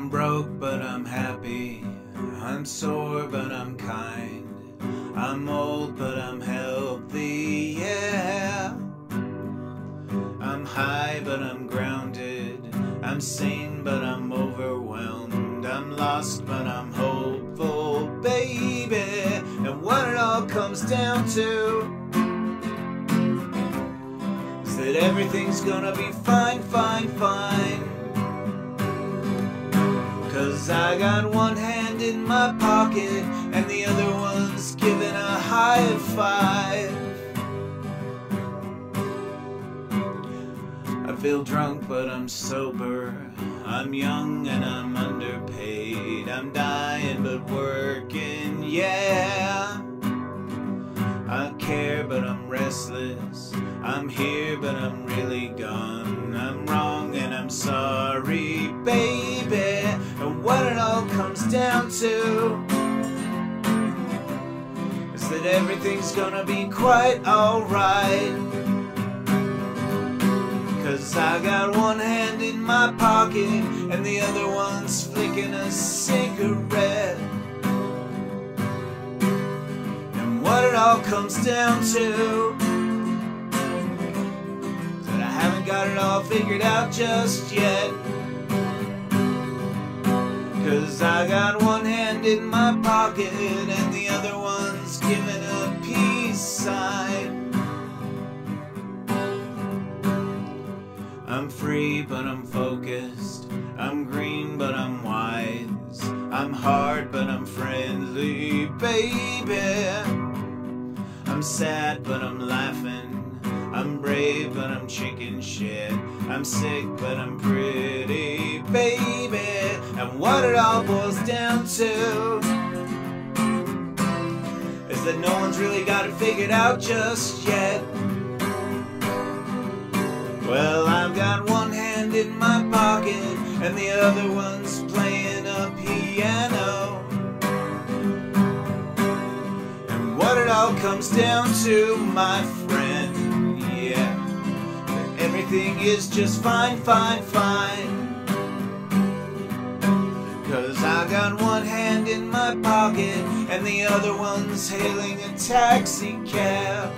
I'm broke, but I'm happy. I'm sore, but I'm kind. I'm old, but I'm healthy, yeah. I'm high, but I'm grounded. I'm sane, but I'm overwhelmed. I'm lost, but I'm hopeful, baby. And what it all comes down to is that everything's gonna be fine, fine, fine. 'Cause I got one hand in my pocket and the other one's giving a high five. I feel drunk but I'm sober. I'm young and I'm underpaid. I'm dying but working, yeah. I care but I'm restless. I'm here but I'm really gone. I'm wrong and I'm sorry, baby. And what it all comes down to is that everything's gonna be quite alright. 'Cause I got one hand in my pocket and the other one's flicking a cigarette. And what it all comes down to is that I haven't got it all figured out just yet. 'Cause I got one hand in my pocket and the other one's giving a peace sign. I'm free but I'm focused. I'm green but I'm wise. I'm hard but I'm friendly, baby. I'm sad but I'm laughing. I'm brave but I'm chicken shit. I'm sick but I'm pretty, baby. And what it all boils down to is that no one's really got it figured out just yet. Well, I've got one hand in my pocket and the other one's playing a piano. And what it all comes down to, my friend, yeah, that everything is just fine, fine, fine. 'Cause I got one hand in my pocket and the other one's hailing a taxi cab.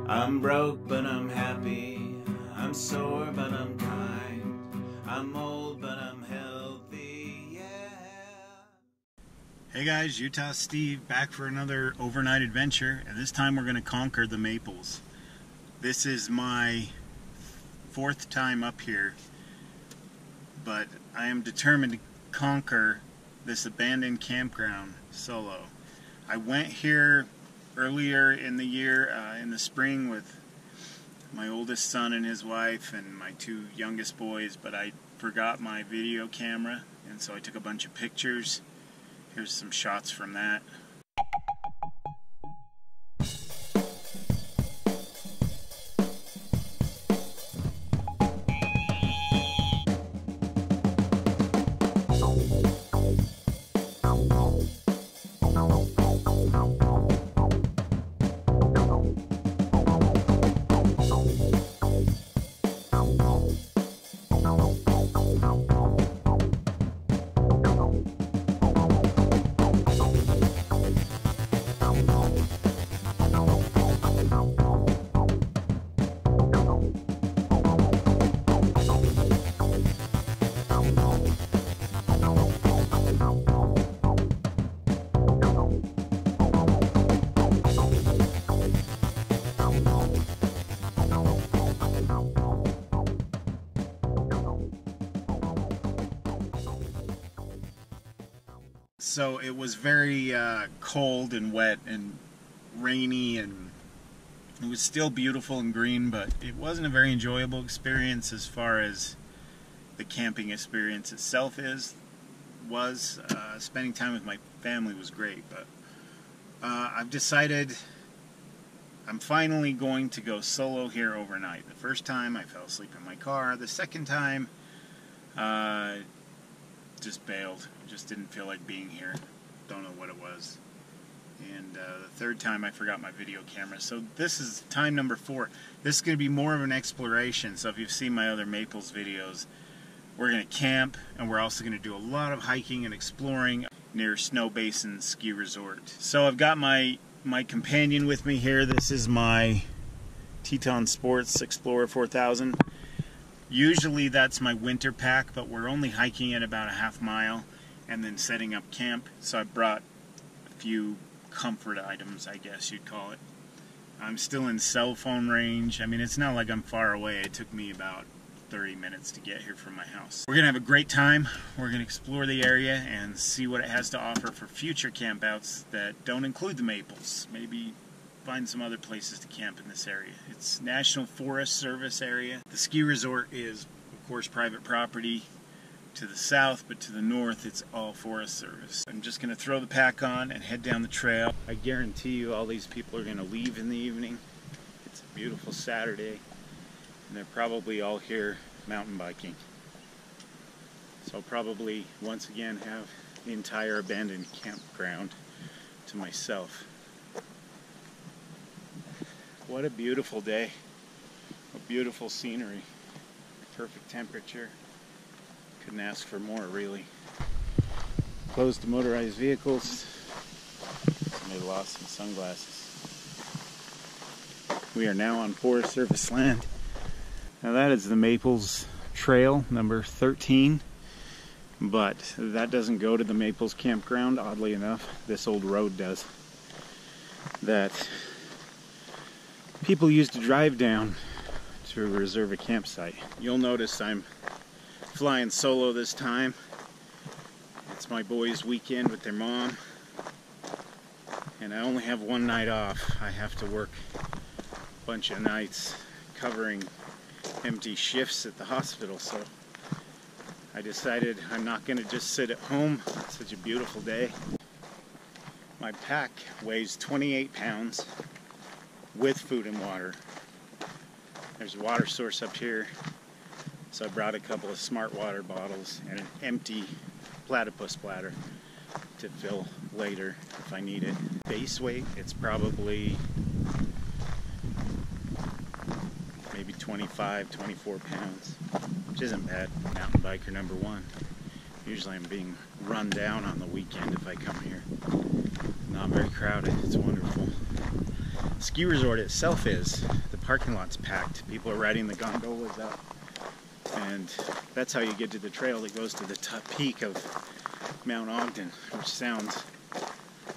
I'm broke but I'm happy. I'm sore but I'm kind. I'm old but I'm healthy, yeah. Hey guys, Utah Steve back for another overnight adventure, and this time we're going to conquer the Maples. This is my 4th time up here, but I am determined to conquer this abandoned campground solo. I went here earlier in the year, in the spring, with my oldest son and his wife and my 2 youngest boys, but I forgot my video camera, and so I took a bunch of pictures. Here's some shots from that. So it was very cold and wet and rainy, and it was still beautiful and green, but it wasn't a very enjoyable experience as far as the camping experience itself was. Spending time with my family was great, but I've decided I'm finally going to go solo here overnight. The first time I fell asleep in my car. The second time just bailed. Just didn't feel like being here. Don't know what it was. And the third time I forgot my video camera. So this is time number 4. This is going to be more of an exploration. So if you've seen my other Maples videos, we're going to camp, and we're also going to do a lot of hiking and exploring near Snowbasin ski resort. So I've got my companion with me here. This is my Teton Sports Explorer 4000. Usually that's my winter pack, but we're only hiking at about a half mile and then setting up camp. So I brought a few comfort items, I guess you'd call it. I'm still in cell phone range. I mean, it's not like I'm far away. It took me about 30 minutes to get here from my house. We're gonna have a great time. We're gonna explore the area and see what it has to offer for future campouts that don't include the Maples. Maybe find some other places to camp in this area. It's National Forest Service area. The ski resort is, of course, private property to the south, but to the north it's all Forest Service. I'm just gonna throw the pack on and head down the trail. I guarantee you all these people are gonna leave in the evening. It's a beautiful Saturday, and they're probably all here mountain biking. So I'll probably once again have the entire abandoned campground to myself. What a beautiful day. A beautiful scenery. Perfect temperature. Couldn't ask for more, really. Closed to motorized vehicles. Somebody lost some sunglasses. We are now on Forest Service land. Now that is the Maples Trail number 13, but that doesn't go to the Maples campground, oddly enough. This old road does. That people used to drive down to reserve a campsite. You'll notice I'm flying solo this time. It's my boys' weekend with their mom, and I only have one night off. I have to work a bunch of nights covering empty shifts at the hospital, so I decided I'm not going to just sit at home. It's such a beautiful day. My pack weighs 28 pounds with food and water. There's a water source up here, so I brought a couple of smart water bottles and an empty platypus bladder to fill later if I need it. Base weight, it's probably maybe 25, 24 pounds, which isn't bad. Mountain biker number 1. Usually I'm being run down on the weekend if I come here. Not very crowded, it's wonderful. The ski resort itself is. The parking lot's packed. People are riding the gondolas up. And that's how you get to the trail that goes to the top peak of Mount Ogden, which sounds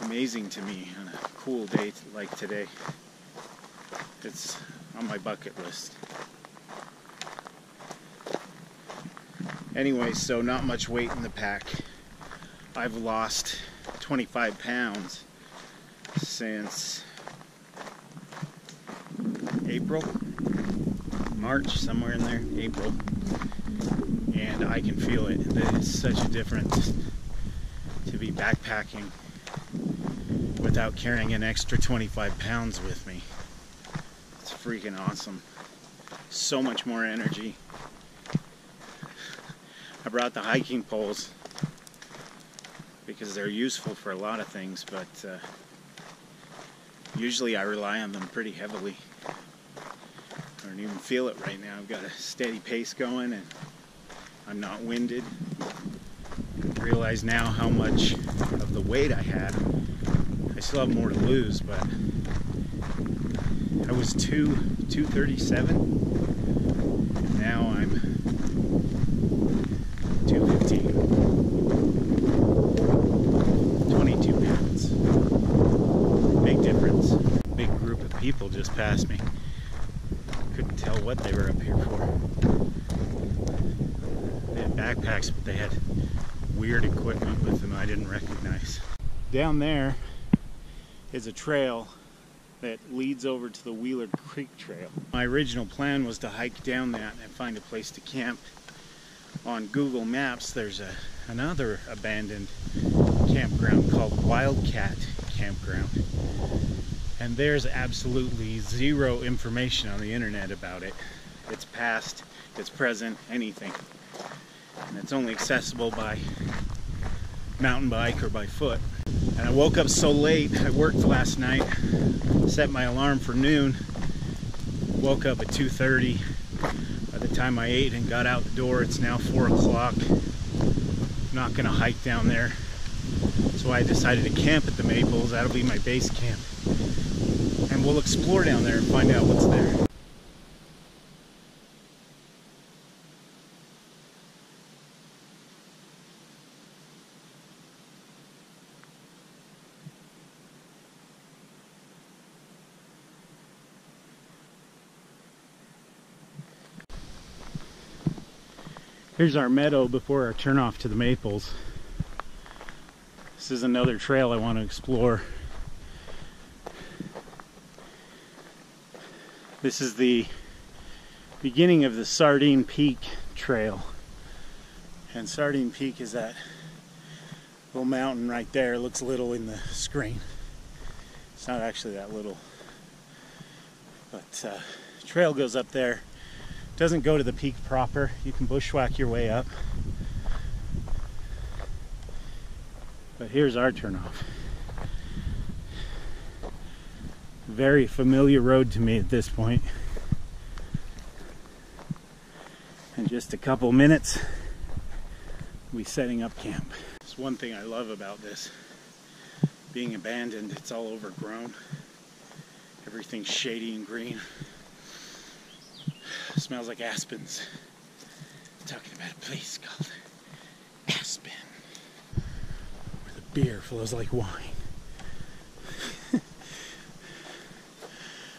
amazing to me on a cool day like today. It's on my bucket list. Anyway, so not much weight in the pack. I've lost 25 pounds since April, March, somewhere in there, April. And I can feel it. It's such a difference to be backpacking without carrying an extra 25 pounds with me. It's freaking awesome. So much more energy. I brought the hiking poles because they're useful for a lot of things, but usually I rely on them pretty heavily. I don't even feel it right now. I've got a steady pace going and I'm not winded. I realize now how much of the weight I had. I still have more to lose, but I was 237, and now I'm 215. 22 pounds. Big difference. Big group of people just passed me. Couldn't tell what they were up here for. They had backpacks, but they had weird equipment with them I didn't recognize. Down there is a trail that leads over to the Wheeler Creek Trail. My original plan was to hike down that and find a place to camp. On Google Maps, there's another abandoned campground called Wildcat Campground. And there's absolutely zero information on the internet about it. It's past, it's present, anything. And it's only accessible by mountain bike or by foot. And I woke up so late. I worked last night, set my alarm for noon, woke up at 2:30. By the time I ate and got out the door, it's now 4 o'clock. I'm not gonna hike down there. So I decided to camp at the Maples. That'll be my base camp. And we'll explore down there and find out what's there. Here's our meadow before our turnoff to the Maples. This is another trail I want to explore. This is the beginning of the Sardine Peak Trail. And Sardine Peak is that little mountain right there. It looks little in the screen. It's not actually that little. But the trail goes up there. Doesn't go to the peak proper. You can bushwhack your way up. But here's our turnoff. Very familiar road to me at this point. In just a couple minutes, we'll be setting up camp. It's one thing I love about this. Being abandoned, it's all overgrown. Everything's shady and green. It smells like aspens. I'm talking about a place called Aspen, where the beer flows like wine.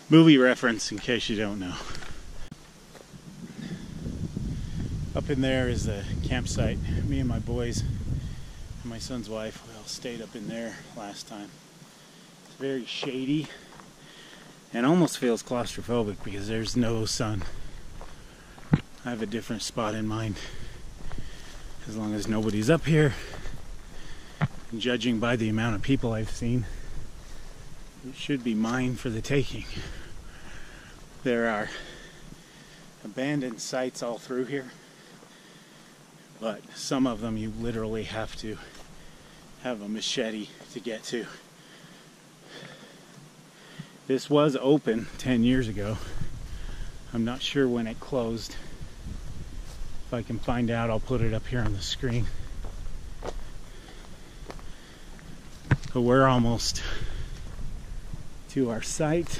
Movie reference in case you don't know. Up in there is the campsite. Me and my boys and my son's wife, we all stayed up in there last time. It's very shady and almost feels claustrophobic because there's no sun. I have a different spot in mind. As long as nobody's up here, and judging by the amount of people I've seen, it should be mine for the taking. There are abandoned sites all through here, but some of them you literally have to have a machete to get to. This was open 10 years ago. I'm not sure when it closed. If I can find out, I'll put it up here on the screen. But we're almost to our site.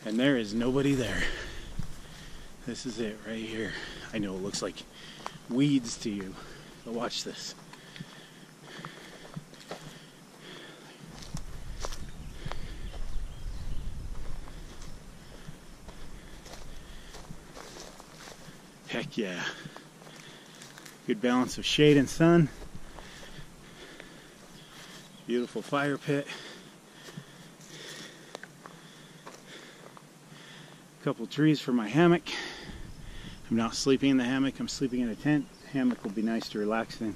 And there is nobody there. This is it right here. I know it looks like weeds to you, but watch this. Heck yeah. Good balance of shade and sun. Beautiful fire pit. A couple trees for my hammock. I'm not sleeping in the hammock, I'm sleeping in a tent. The hammock will be nice to relax in.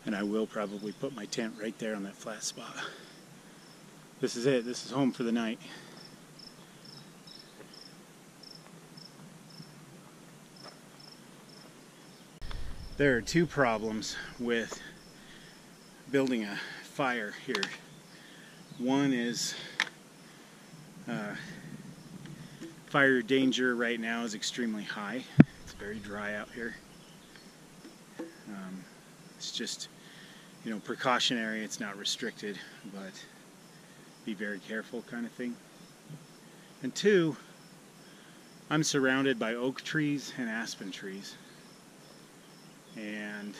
And I will probably put my tent right there on that flat spot. This is it. This is home for the night. There are two problems with building a fire here. One is fire danger right now is extremely high. It's very dry out here. It's just, you know, precautionary. It's not restricted, but be very careful kind of thing. And two, I'm surrounded by oak trees and aspen trees. And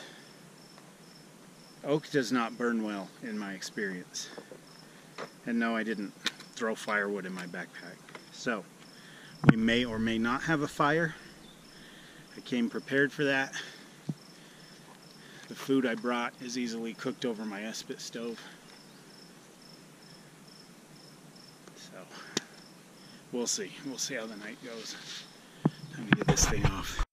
oak does not burn well in my experience. And no, I didn't throw firewood in my backpack. So, we may or may not have a fire. I came prepared for that. The food I brought is easily cooked over my Espit stove. So, we'll see. We'll see how the night goes. Time to get this thing off.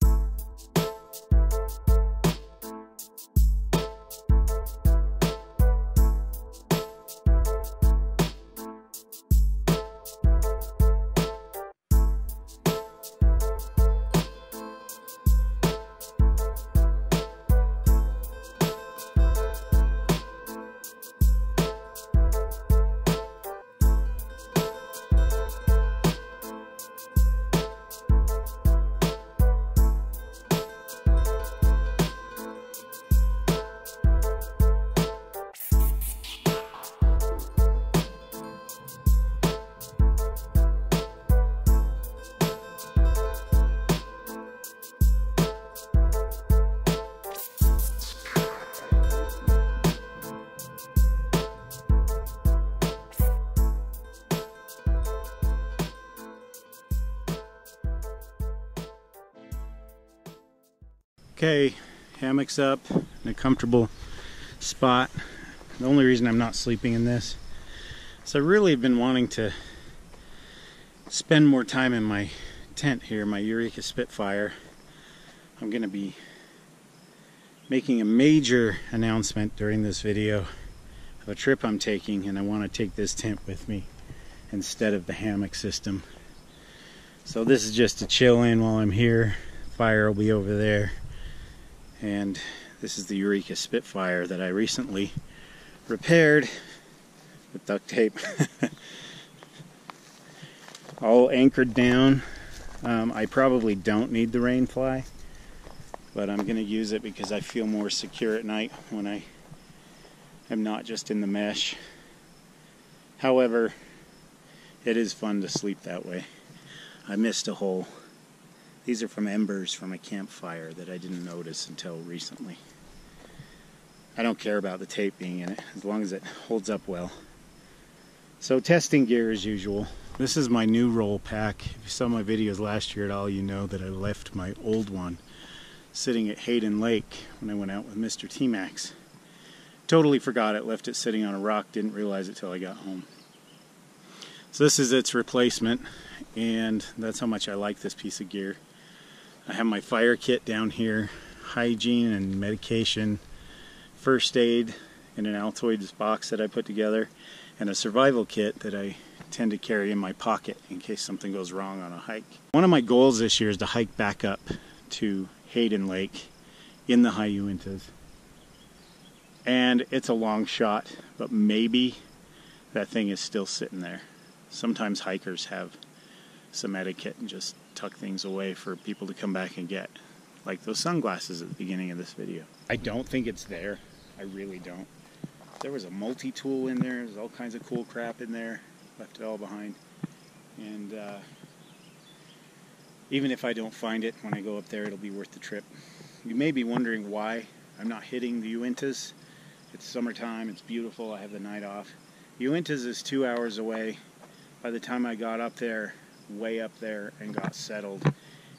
Okay, hammock's up in a comfortable spot. The only reason I'm not sleeping in this is I really have been wanting to spend more time in my tent here, my Eureka Spitfire. I'm going to be making a major announcement during this video of a trip I'm taking, and I want to take this tent with me instead of the hammock system. So this is just to chill in while I'm here. Fire will be over there. And this is the Eureka Spitfire that I recently repaired with duct tape. All anchored down. I probably don't need the rain fly, but I'm going to use it because I feel more secure at night when I am not just in the mesh. However, it is fun to sleep that way. I missed a hole. These are from embers from a campfire that I didn't notice until recently. I don't care about the tape being in it, as long as it holds up well. So testing gear as usual. This is my new roll pack. If you saw my videos last year at all, you know that I left my old one sitting at Hayden Lake when I went out with Mr. T-Max. Totally forgot it, left it sitting on a rock, didn't realize it till I got home. So this is its replacement, and that's how much I like this piece of gear. I have my fire kit down here, hygiene and medication, first aid in an Altoids box that I put together, and a survival kit that I tend to carry in my pocket in case something goes wrong on a hike. One of my goals this year is to hike back up to Hayden Lake in the high Uintas. And it's a long shot, but maybe that thing is still sitting there. Sometimes hikers have some etiquette and just tuck things away for people to come back and get. Like those sunglasses at the beginning of this video. I don't think it's there. I really don't. There was a multi-tool in there. There's all kinds of cool crap in there. Left it all behind. And even if I don't find it when I go up there, it'll be worth the trip. You may be wondering why I'm not hitting the Uintas. It's summertime. It's beautiful. I have the night off. Uintas is 2 hours away. By the time I got up there, way up there, and got settled,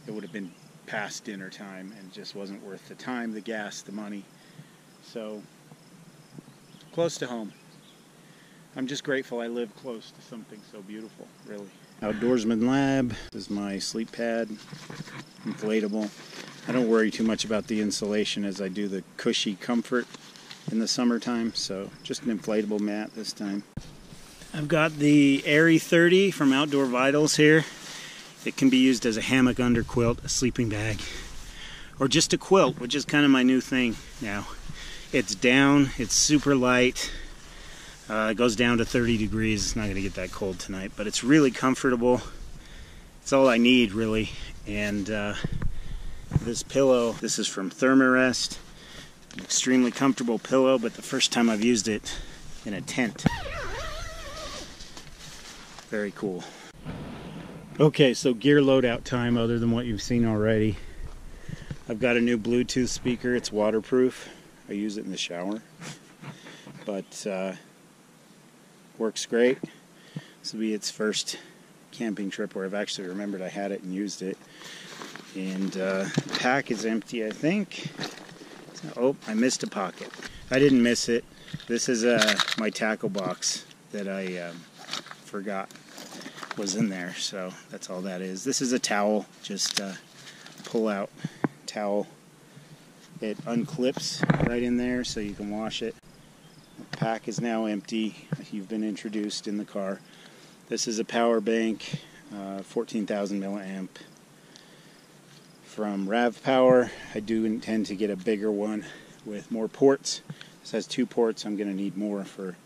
it would have been past dinner time, and it just wasn't worth the time, the gas, the money. So, close to home. I'm just grateful I live close to something so beautiful, really. Outdoorsman Lab. This is my sleep pad, inflatable. I don't worry too much about the insulation as I do the cushy comfort in the summertime, so just an inflatable mat this time. I've got the Airy 30 from Outdoor Vitals here. It can be used as a hammock underquilt, a sleeping bag, or just a quilt, which is kind of my new thing now. It's down, it's super light. It goes down to 30 degrees. It's not going to get that cold tonight, but it's really comfortable. It's all I need, really. And this pillow, this is from Thermarest. An extremely comfortable pillow, but the first time I've used it in a tent. Very cool. Okay, so gear loadout time other than what you've seen already. I've got a new Bluetooth speaker. It's waterproof. I use it in the shower. But works great. This will be its first camping trip where I've actually remembered I had it and used it. And the pack is empty, I think. Oh, I missed a pocket. I didn't miss it. This is my tackle box that I forgot was in there, so that's all that is. This is a towel, just pull out towel. It unclips right in there so you can wash it. The pack is now empty. You've been introduced in the car. This is a power bank, 14,000 milliamp from Rav Power. I do intend to get a bigger one with more ports. This has 2 ports. I'm going to need more for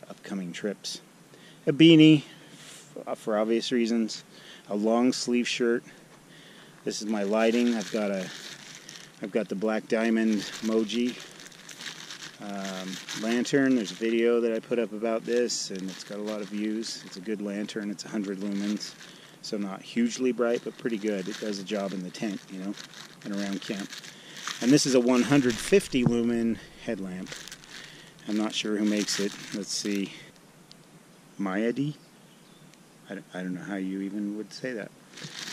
upcoming trips. A beanie, for obvious reasons. A long sleeve shirt. This is my lighting. I've got the Black Diamond Moji lantern. There's a video that I put up about this, and it's got a lot of views. It's a good lantern. It's 100 lumens, so not hugely bright, but pretty good. It does a job in the tent, you know, and around camp. And this is a 150 lumen headlamp. I'm not sure who makes it. Let's see. Mayadi? I don't know how you even would say that.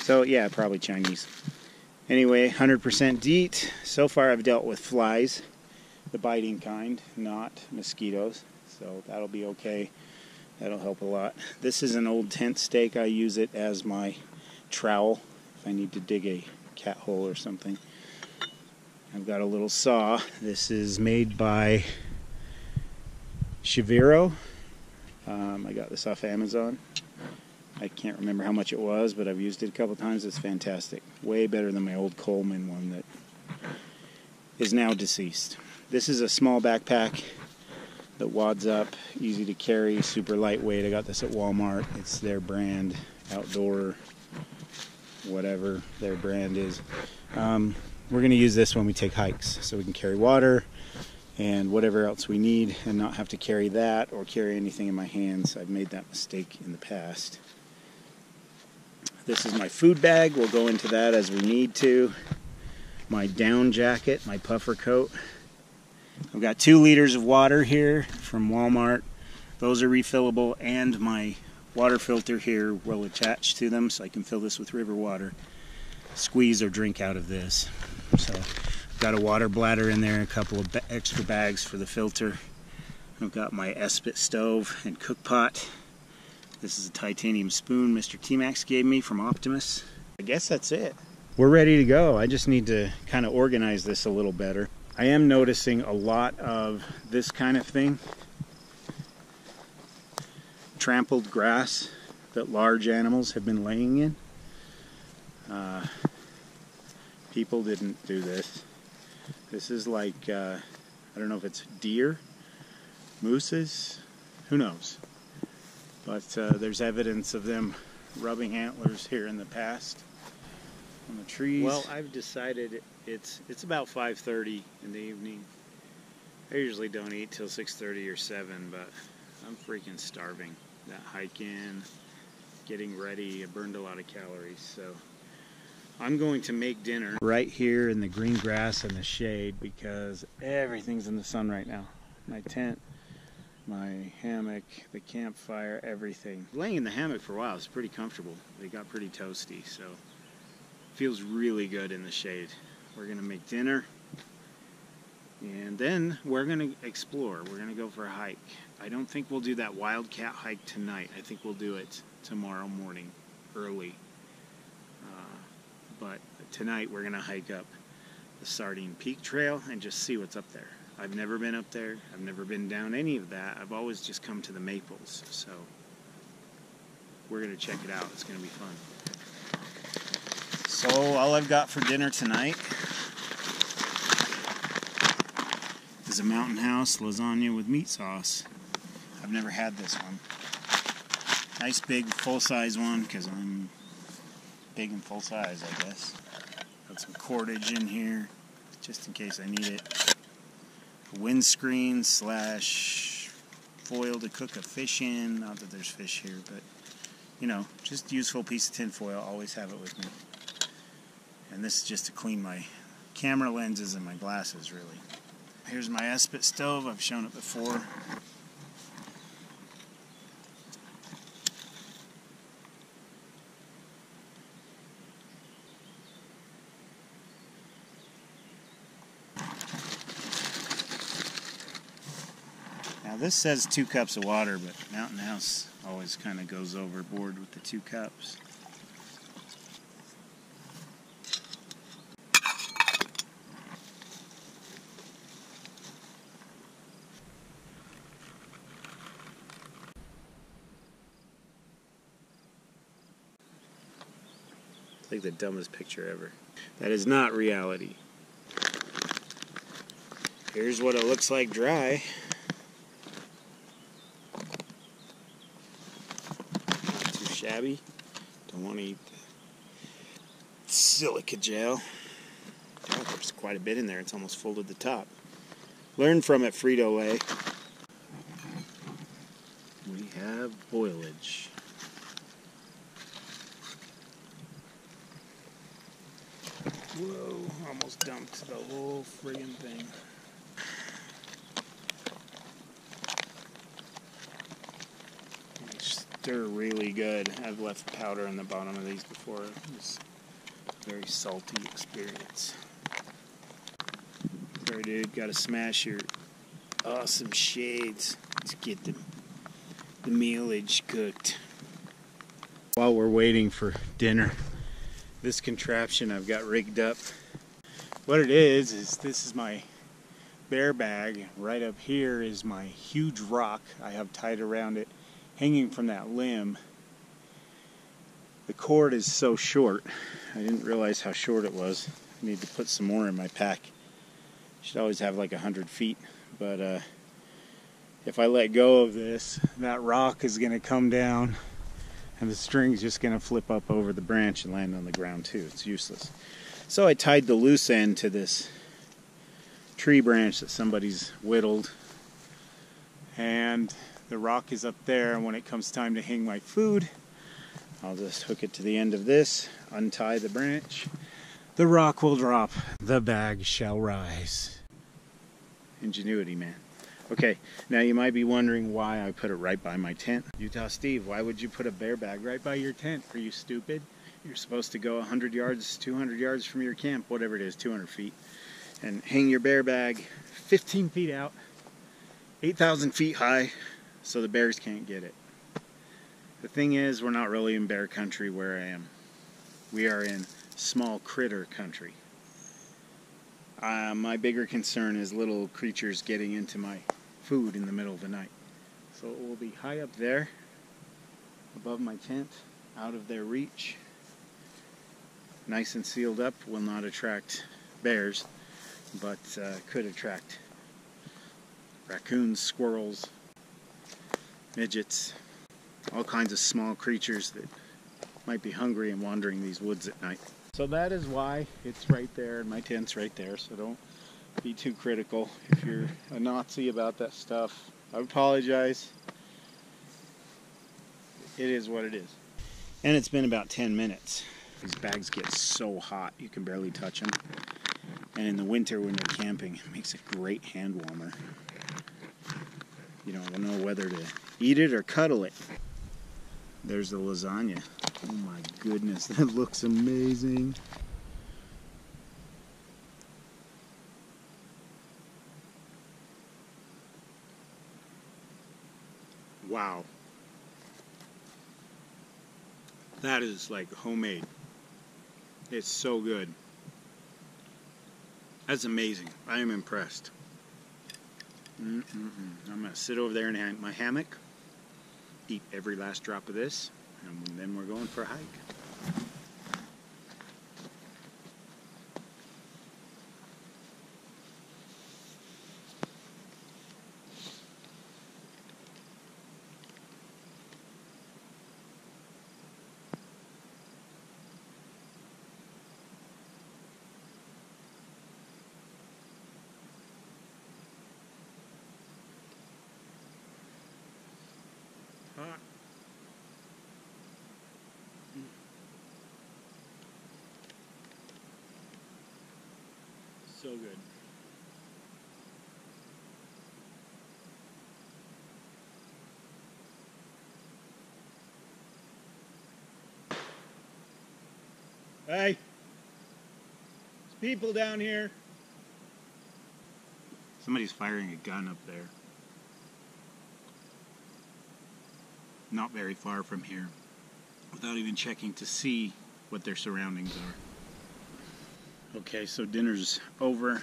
So yeah, probably Chinese. Anyway, 100% DEET. So far I've dealt with flies, the biting kind, not mosquitoes. So that'll be okay. That'll help a lot. This is an old tent stake. I use it as my trowel if I need to dig a cat hole or something. I've got a little saw. This is made by Shaviro. I got this off Amazon. I can't remember how much it was, but I've used it a couple times. It's fantastic. Way better than my old Coleman one that is now deceased. This is a small backpack that wads up, easy to carry, super lightweight. I got this at Walmart. It's their brand, outdoor, whatever their brand is. We're going to use this when we take hikes, so we can carry water and whatever else we need and not have to carry that or carry anything in my hands. I've made that mistake in the past. This is my food bag. We'll go into that as we need to. My down jacket, my puffer coat. I've got 2 liters of water here from Walmart. Those are refillable, and my water filter here will attach to them, so I can fill this with river water, squeeze or drink out of this. So I've got a water bladder in there, a couple of extra bags for the filter. I've got my Espit stove and cook pot. This is a titanium spoon Mr. T-Max gave me from Optimus. I guess that's it. We're ready to go. I just need to kind of organize this a little better. I am noticing a lot of this kind of thing. Trampled grass that large animals have been laying in. People didn't do this. This is like, I don't know if it's deer, mooses, who knows. But there's evidence of them rubbing antlers here in the past on the trees. Well, I've decided it's about 5:30 in the evening. I usually don't eat till 6:30 or 7, but I'm freaking starving. That hike in, getting ready, I burned a lot of calories, so I'm going to make dinner right here in the green grass and the shade because everything's in the sun right now. My tent, my hammock, the campfire, everything. Laying in the hammock for a while is pretty comfortable. They got pretty toasty, so it feels really good in the shade. We're gonna make dinner, and then we're gonna explore. We're gonna go for a hike. I don't think we'll do that wildcat hike tonight. I think we'll do it tomorrow morning, early. But tonight we're gonna hike up the Sardine Peak Trail and just see what's up there. I've never been up there. I've never been down any of that. I've always just come to the Maples. So we're going to check it out. It's going to be fun. So all I've got for dinner tonight is a Mountain House lasagna with meat sauce. I've never had this one. Nice big full-size one because I'm big and full-size, I guess. Got some cordage in here just in case I need it. Windscreen / foil to cook a fish in. Not that there's fish here, but you know, just useful piece of tin foil. Always have it with me. And this is just to clean my camera lenses and my glasses, really. Here's my Espit stove. I've shown it before. Now this says 2 cups of water, but Mountain House always kind of goes overboard with the 2 cups. It's like the dumbest picture ever. That is not reality. Here's what it looks like dry. Shabby. Don't want to eat the silica gel. Oh, there's quite a bit in there. It's almost full to the top. Learn from it, Frito-Lay. We have boilage. Whoa, almost dumped the whole friggin' thing. Stir really good. I've left powder on the bottom of these before. Just Very salty experience. Sorry dude, gotta smash your awesome shades to get the mealage cooked. While we're waiting for dinner, this contraption I've got rigged up. What it is this is my bear bag. Right up here is my huge rock I have tied around it, hanging from that limb. The cord is so short. I didn't realize how short it was. I need to put some more in my pack. Should always have like 100 feet, but if I let go of this, that rock is going to come down and the string's just going to flip up over the branch and land on the ground too. It's useless. So I tied the loose end to this tree branch that somebody's whittled, and the rock is up there, and when it comes time to hang my food, I'll just hook it to the end of this, untie the branch, the rock will drop, the bag shall rise. Ingenuity, man. Okay, now you might be wondering why I put it right by my tent. Utah Steve, why would you put a bear bag right by your tent? Are you stupid? You're supposed to go 100 yards, 200 yards from your camp, whatever it is, 200 feet, and hang your bear bag 15 feet out, 8,000 feet high, so the bears can't get it. The thing is, we're not really in bear country where I am. We are in small critter country. My bigger concern is little creatures getting into my food in the middle of the night. So it will be high up there, above my tent, out of their reach. Nice and sealed up, will not attract bears, but could attract raccoons, squirrels, midgets, all kinds of small creatures that might be hungry and wandering these woods at night. So that is why it's right there, and my tent's right there, so don't be too critical. If you're a Nazi about that stuff, I apologize. It is what it is. And it's been about 10 minutes. These bags get so hot you can barely touch them. And in the winter when you're camping, it makes a great hand warmer. You don't know whether to eat it or cuddle it. There's the lasagna. Oh my goodness, that looks amazing. Wow. That is like homemade. It's so good. That's amazing. I am impressed. I'm going to sit over there in my hammock, eat every last drop of this, and then we're going for a hike. Hot. So good. Hey, there's people down here. Somebody's firing a gun up there. Not very far from here, without even checking to see what their surroundings are. Okay, so dinner's over.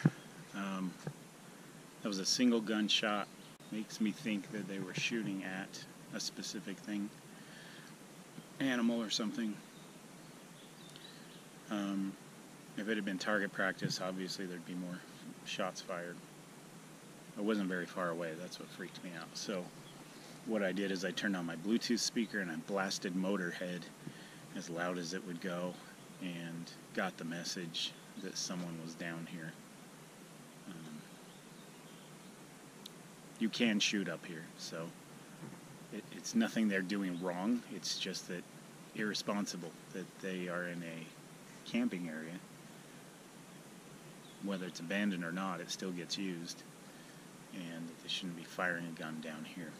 That was a single gunshot. Makes me think that they were shooting at a specific thing, animal or something. If it had been target practice, obviously there'd be more shots fired. It wasn't very far away, that's what freaked me out. So what I did is I turned on my Bluetooth speaker and I blasted Motorhead as loud as it would go and got the message that someone was down here. You can shoot up here, so it's nothing they're doing wrong. It's just that irresponsible that they are in a camping area. Whether it's abandoned or not, it still gets used, and that they shouldn't be firing a gun down here.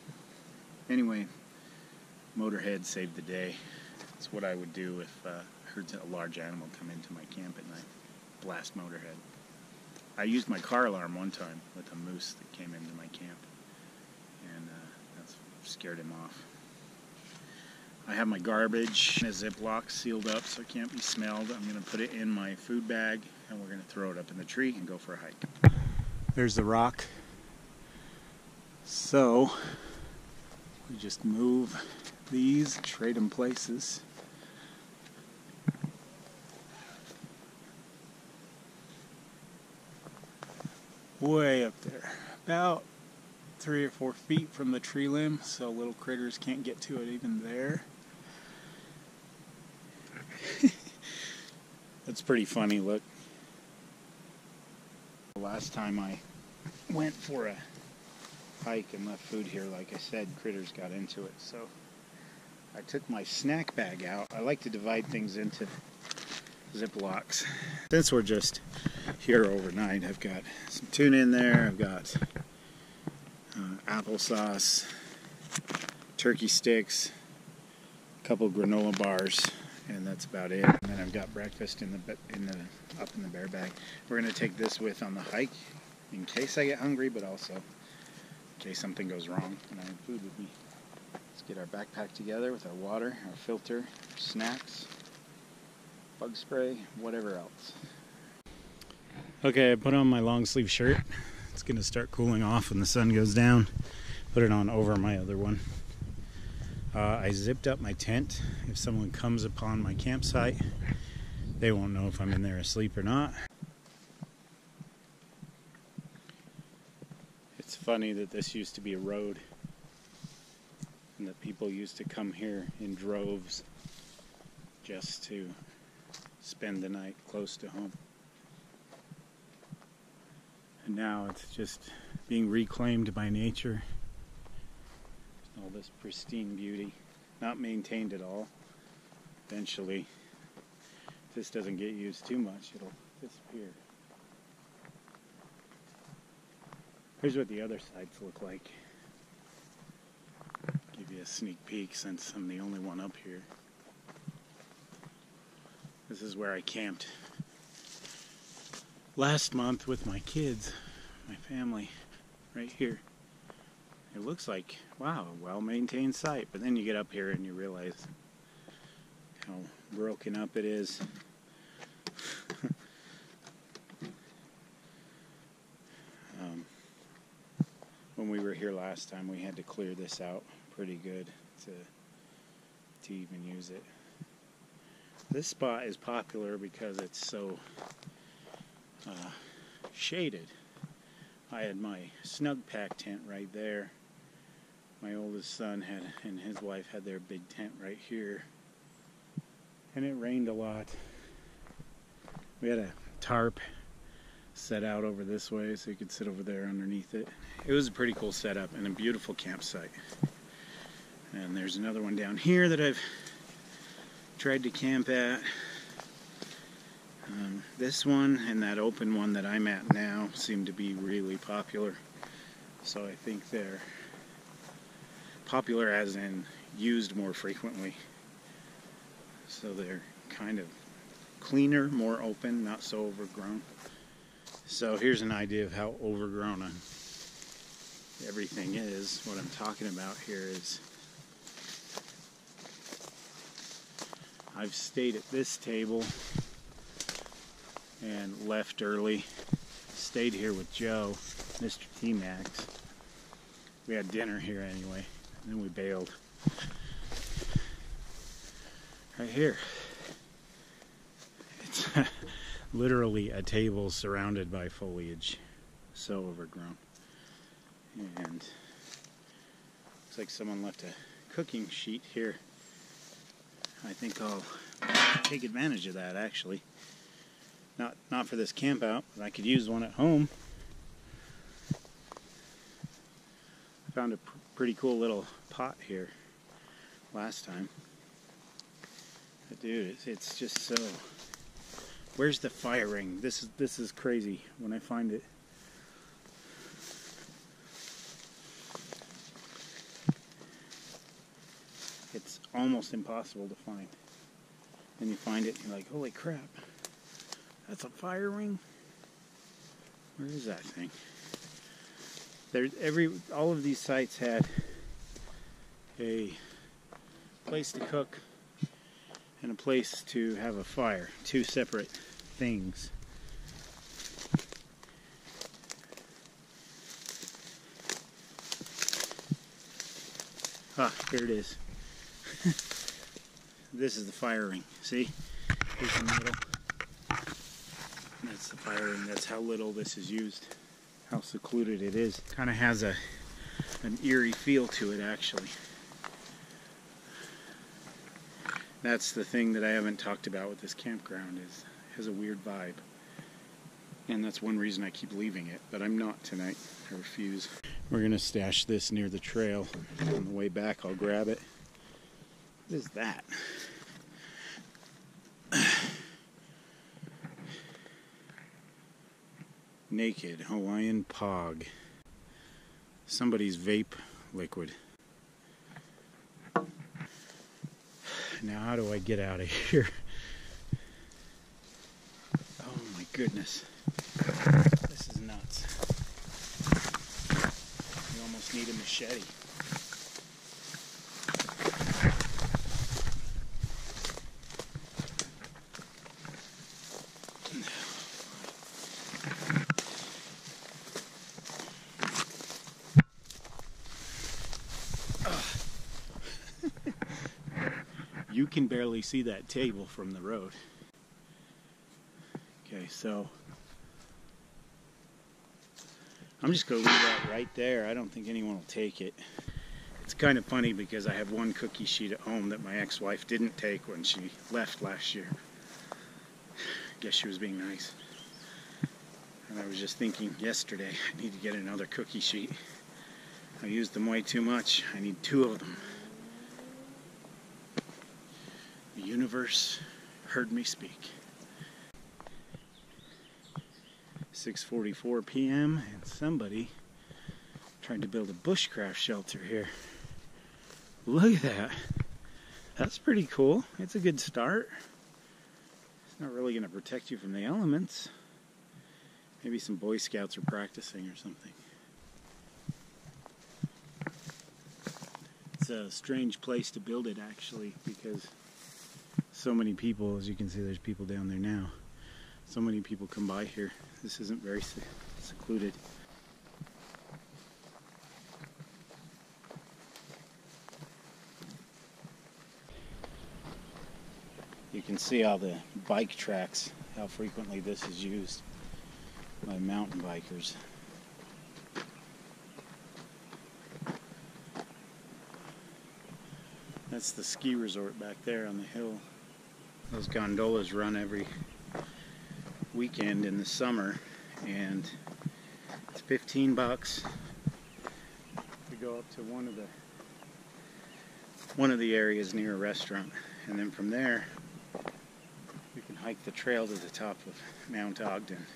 Anyway, Motorhead saved the day. That's what I would do if I heard a large animal come into my camp at night. Blast motorhead. I used my car alarm one time with a moose that came into my camp, and that scared him off. I have my garbage in a Ziploc sealed up so it can't be smelled. I'm going to put it in my food bag, and we're going to throw it up in the tree and go for a hike. There's the rock. So we just move these, trade them places. Way up there, about 3 or 4 feet from the tree limb, so little critters can't get to it even there. That's pretty funny, look. The last time I went for a hike and left food here, like I said, critters got into it, so I took my snack bag out. I like to divide things into Ziplocs. Since we're just here overnight, I've got some tuna in there, I've got applesauce, turkey sticks, a couple granola bars, and that's about it. And then I've got breakfast up in the bear bag. We're going to take this with on the hike in case I get hungry, but also in case something goes wrong and I have food with me. Let's get our backpack together with our water, our filter, our snacks, bug spray, whatever else. Okay, I put on my long sleeve shirt. It's going to start cooling off when the sun goes down. Put it on over my other one. I zipped up my tent. If someone comes upon my campsite, they won't know if I'm in there asleep or not. It's funny that this used to be a road and that people used to come here in droves just to spend the night close to home. And now it's just being reclaimed by nature. All this pristine beauty, not maintained at all. Eventually, if this doesn't get used too much, it'll disappear. Here's what the other sites look like. Give you a sneak peek since I'm the only one up here. This is where I camped last month with my kids, my family, right here. It looks like, wow, a well-maintained site, but then you get up here and you realize how broken up it is. When we were here last time, we had to clear this out pretty good to even use it. This spot is popular because it's so shaded. I had my snug pack tent right there. My oldest son and his wife had their big tent right here. And it rained a lot. We had a tarp set out over this way so you could sit over there underneath it. It was a pretty cool setup and a beautiful campsite. And there's another one down here that I've tried to camp at. This one and that open one that I'm at now seem to be really popular. So I think they're popular as in used more frequently. So they're kind of cleaner, more open, not so overgrown. So here's an idea of how overgrown everything is. What I'm talking about here is I've stayed at this table and left early. Stayed here with Joe, Mr. T-Max. We had dinner here anyway, and then we bailed. Right here. It's literally a table surrounded by foliage. So overgrown. And looks like someone left a cooking sheet here. I think I'll take advantage of that actually. Not for this camp out, but I could use one at home. I found a pretty cool little pot here last time. But dude, it's just so... Where's the fire ring? This is crazy when I find it. It's almost impossible to find. Then you find it and you're like, holy crap, that's a fire ring? Where is that thing? All of these sites had a place to cook and a place to have a fire. Two separate things. Ah, here it is. This is the fire ring. See? Here's the metal. That's the fire ring. That's how little this is used. How secluded it is. Kind of has an eerie feel to it, actually. That's the thing that I haven't talked about with this campground. Is it has a weird vibe. And that's one reason I keep leaving it. But I'm not tonight. I refuse. We're going to stash this near the trail. On the way back, I'll grab it. What is that? Naked Hawaiian Pog. Somebody's vape liquid. Now how do I get out of here? Oh my goodness. This is nuts. You almost need a machete. You can barely see that table from the road. Okay, so I'm just going to leave that right there. I don't think anyone will take it. It's kind of funny because I have one cookie sheet at home that my ex-wife didn't take when she left last year. I guess she was being nice. And I was just thinking yesterday, I need to get another cookie sheet. I used them way too much. I need 2 of them. The universe heard me speak. 6:44 p.m. and somebody tried to build a bushcraft shelter here. Look at that. That's pretty cool. It's a good start. It's not really going to protect you from the elements. Maybe some Boy Scouts are practicing or something. It's a strange place to build it, actually, because so many people, as you can see, there's people down there now. So many people come by here. This isn't very secluded. You can see all the bike tracks, how frequently this is used by mountain bikers. That's the ski resort back there on the hill. Those gondolas run every weekend in the summer, and it's $15 to go up to one of the areas near a restaurant, and then from there we can hike the trail to the top of Mount Ogden,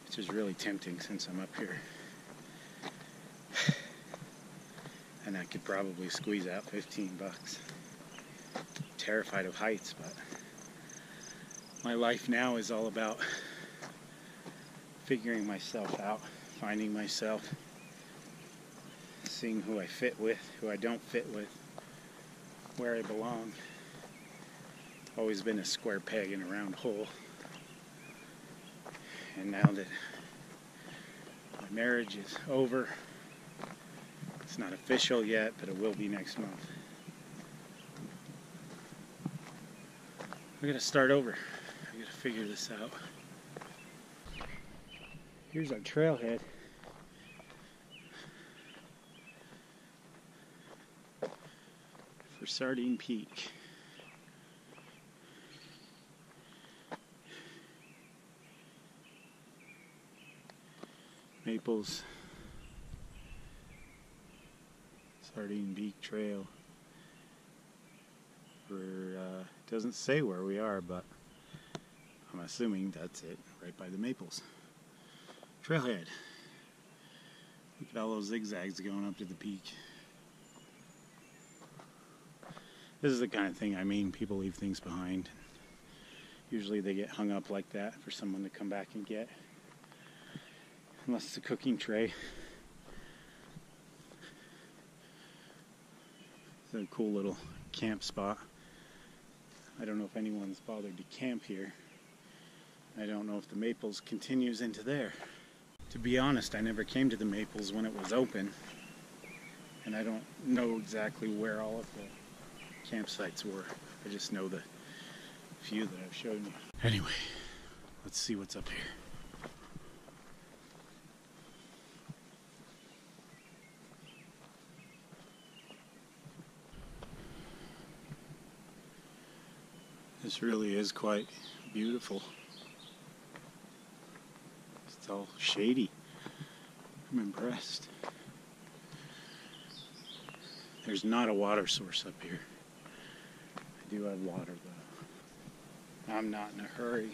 which is really tempting since I'm up here. And I could probably squeeze out $15. Terrified of heights, but my life now is all about figuring myself out, finding myself, seeing who I fit with, who I don't fit with, where I belong. Always been a square peg in a round hole. And now that my marriage is over, it's not official yet, but it will be next month. I gotta start over. I gotta figure this out. Here's our trailhead. For Sardine Peak. Maples. Sardine Peak Trail. Doesn't say where we are, but I'm assuming that's it, right by the maples. Trailhead. Look at all those zigzags going up to the peak. This is the kind of thing I mean, people leave things behind. Usually they get hung up like that for someone to come back and get. Unless it's a cooking tray. It's a cool little camp spot. I don't know if anyone's bothered to camp here. I don't know if the Maples continues into there. To be honest, I never came to the Maples when it was open. And I don't know exactly where all of the campsites were. I just know the few that I've shown you. Anyway, let's see what's up here. This really is quite beautiful. It's all shady. I'm impressed. There's not a water source up here. I do have water though. I'm not in a hurry.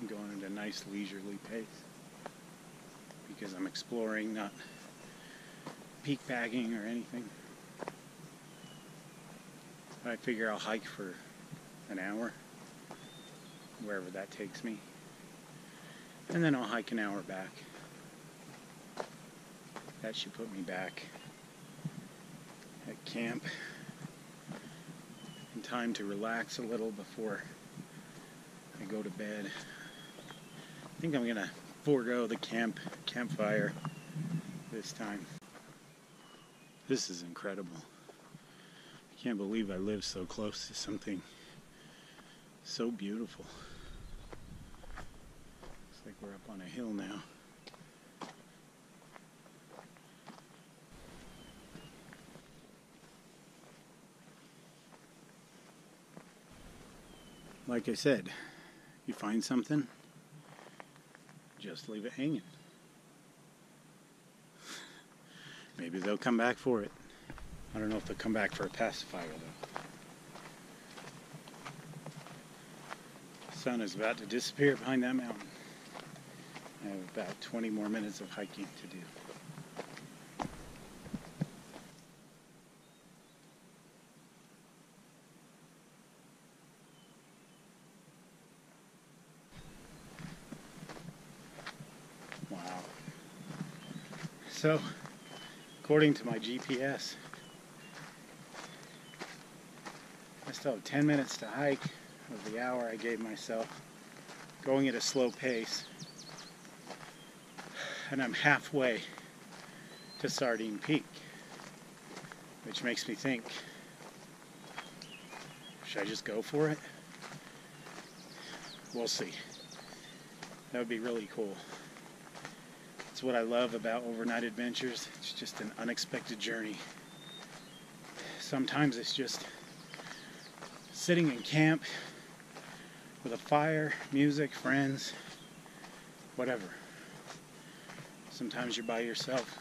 I'm going at a nice leisurely pace because I'm exploring, not peak bagging or anything. I figure I'll hike for an hour, wherever that takes me, and then I'll hike an hour back. That should put me back at camp in time to relax a little before I go to bed. I think I'm gonna forego the campfire this time. This is incredible. I can't believe I live so close to something so beautiful. Looks like we're up on a hill now. Like I said, you find something, just leave it hanging. Maybe they'll come back for it. I don't know if they'll come back for a pacifier though. The sun is about to disappear behind that mountain. I have about 20 more minutes of hiking to do. Wow. So, according to my GPS, I still have 10 minutes to hike of the hour I gave myself, going at a slow pace, and I'm halfway to Sardine Peak, which makes me think, should I just go for it? We'll see. That would be really cool. That's what I love about overnight adventures. It's just an unexpected journey. Sometimes it's just sitting in camp with a fire, music, friends, whatever. Sometimes you're by yourself,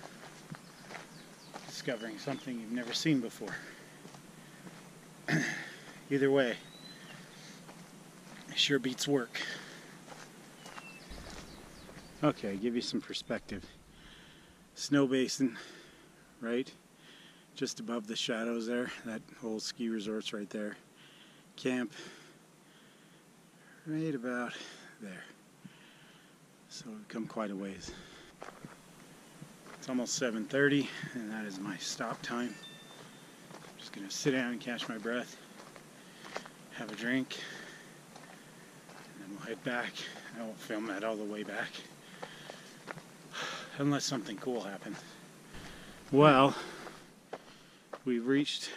discovering something you've never seen before. Either way, it sure beats work. Okay, give you some perspective. Snowbasin, right? Just above the shadows there. That whole ski resort's right there. Camp, right about there. So we've come quite a ways. It's almost 7:30, and that is my stop time. I'm just gonna sit down and catch my breath, have a drink, and then we'll head back. I won't film that all the way back, unless something cool happens. Well, we've reached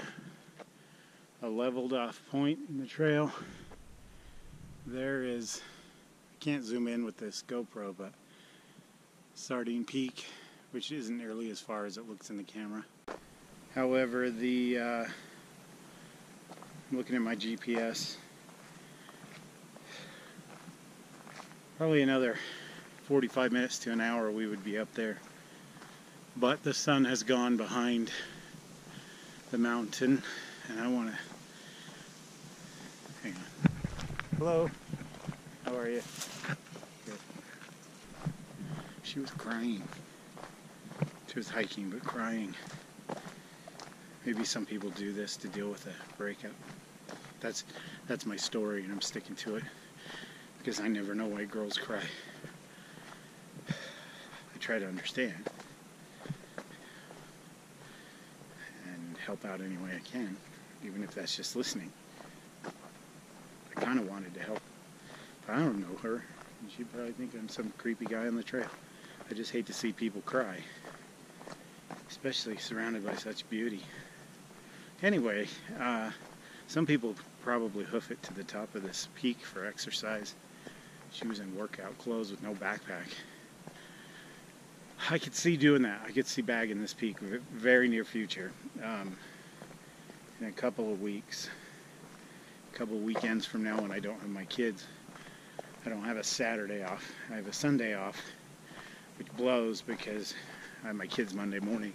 a leveled off point in the trail. There is, I can't zoom in with this GoPro, but Sardine Peak, which isn't nearly as far as it looks in the camera. However, I'm looking at my GPS, probably another 45 minutes to an hour we would be up there. But the sun has gone behind the mountain, and I want to... Hang on. Hello. How are you? Good. She was crying. She was hiking, but crying. Maybe some people do this to deal with a breakup. That's my story, and I'm sticking to it because I never know why girls cry. I try to understand and help out any way I can, even if that's just listening. I kind of wanted to help. But I don't know her. She'd probably think I'm some creepy guy on the trail. I just hate to see people cry, especially surrounded by such beauty. Anyway, some people probably hoof it to the top of this peak for exercise. She was in workout clothes with no backpack. I could see doing that. I could see bagging this peak very near future. In a couple of weeks, a couple of weekends from now when I don't have my kids. I don't have a Saturday off. I have a Sunday off, which blows because I have my kids Monday morning,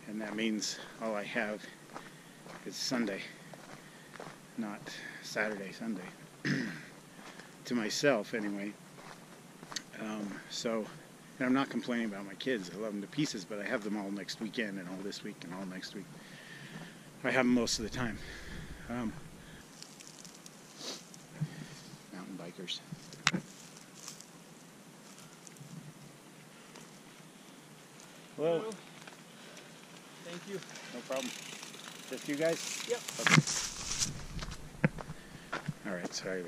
and that means all I have is Sunday, not Saturday, Sunday. To myself, anyway. And I'm not complaining about my kids. I love them to pieces, but I have them all next weekend and all this week and all next week. I have them most of the time. Mountain bikers. Hello. Hello. Thank you. No problem. Just you guys? Yep. Okay. All right, sorry.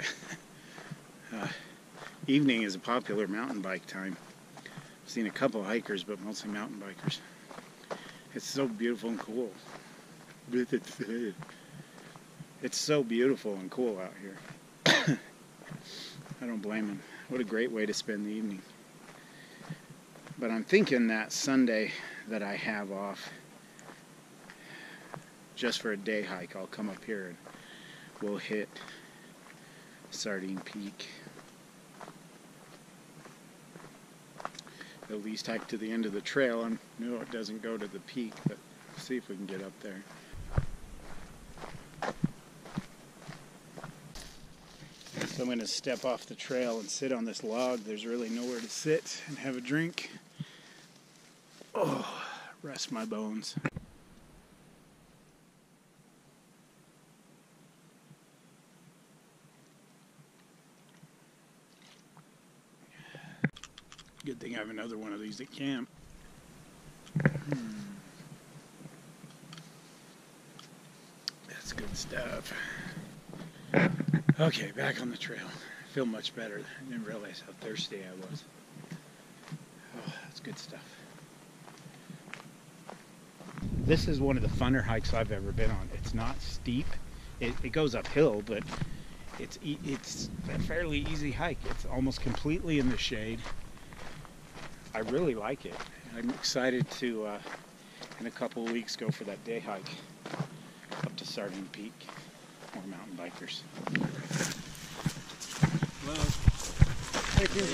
Evening is a popular mountain bike time. I've seen a couple hikers, but mostly mountain bikers. It's so beautiful and cool. It's so beautiful and cool out here. I don't blame them. What a great way to spend the evening. But I'm thinking that Sunday that I have off, just for a day hike, I'll come up here and we'll hit Sardine Peak. At least hike to the end of the trail. I know it doesn't go to the peak, but see if we can get up there. So I'm going to step off the trail and sit on this log. There's really nowhere to sit and have a drink. Oh, rest my bones. Good thing I have another one of these at camp. That's good stuff. Okay, back on the trail. I feel much better. I didn't realize how thirsty I was. Oh, that's good stuff. This is one of the funner hikes I've ever been on. It's not steep. It goes uphill, but it's a fairly easy hike. It's almost completely in the shade. I really like it. I'm excited to, in a couple of weeks, go for that day hike up to Sardine Peak. More mountain bikers. Hello. Thank you.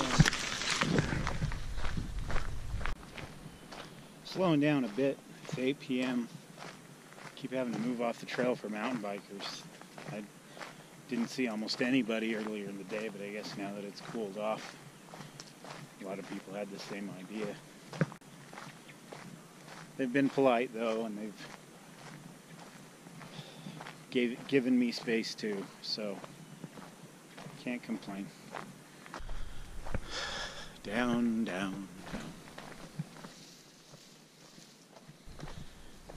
Slowing down a bit. It's 8 p.m. Keep having to move off the trail for mountain bikers. I didn't see almost anybody earlier in the day, but I guess now that it's cooled off, a lot of people had the same idea. They've been polite though, and they've given me space too, so can't complain. Down, down, down.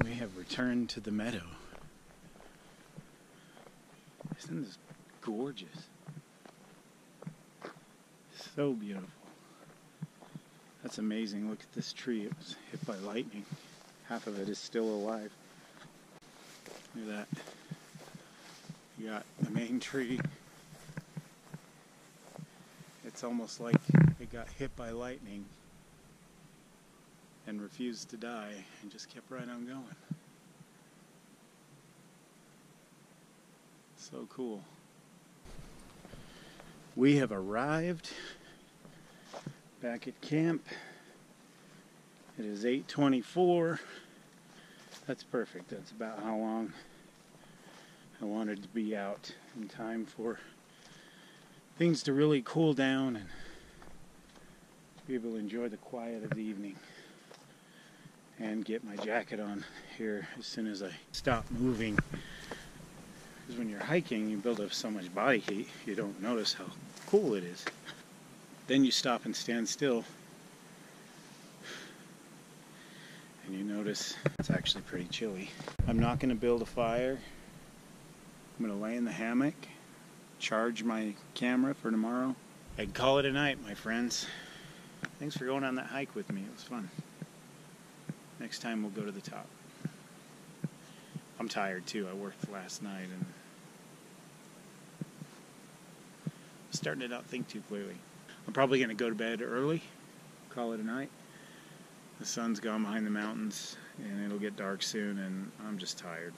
We have returned to the meadow. Isn't this gorgeous? So beautiful. That's amazing. Look at this tree. It was hit by lightning. Half of it is still alive. Look at that. You got the main tree. It's almost like it got hit by lightning and refused to die and just kept right on going. So cool. We have arrived back at camp. It is 8:24. That's perfect. That's about how long I wanted to be out in time for things to really cool down and be able to enjoy the quiet of the evening and get my jacket on here as soon as I stop moving Because when you're hiking, you build up so much body heat, you don't notice how cool it is. Then you stop and stand still, and you notice it's actually pretty chilly. I'm not going to build a fire. I'm going to lay in the hammock, charge my camera for tomorrow, and call it a night, my friends. Thanks for going on that hike with me. It was fun. Next time we'll go to the top. I'm tired too. I worked last night and I'm starting to not think too clearly. I'm probably going to go to bed early, call it a night. The sun's gone behind the mountains and it'll get dark soon and I'm just tired.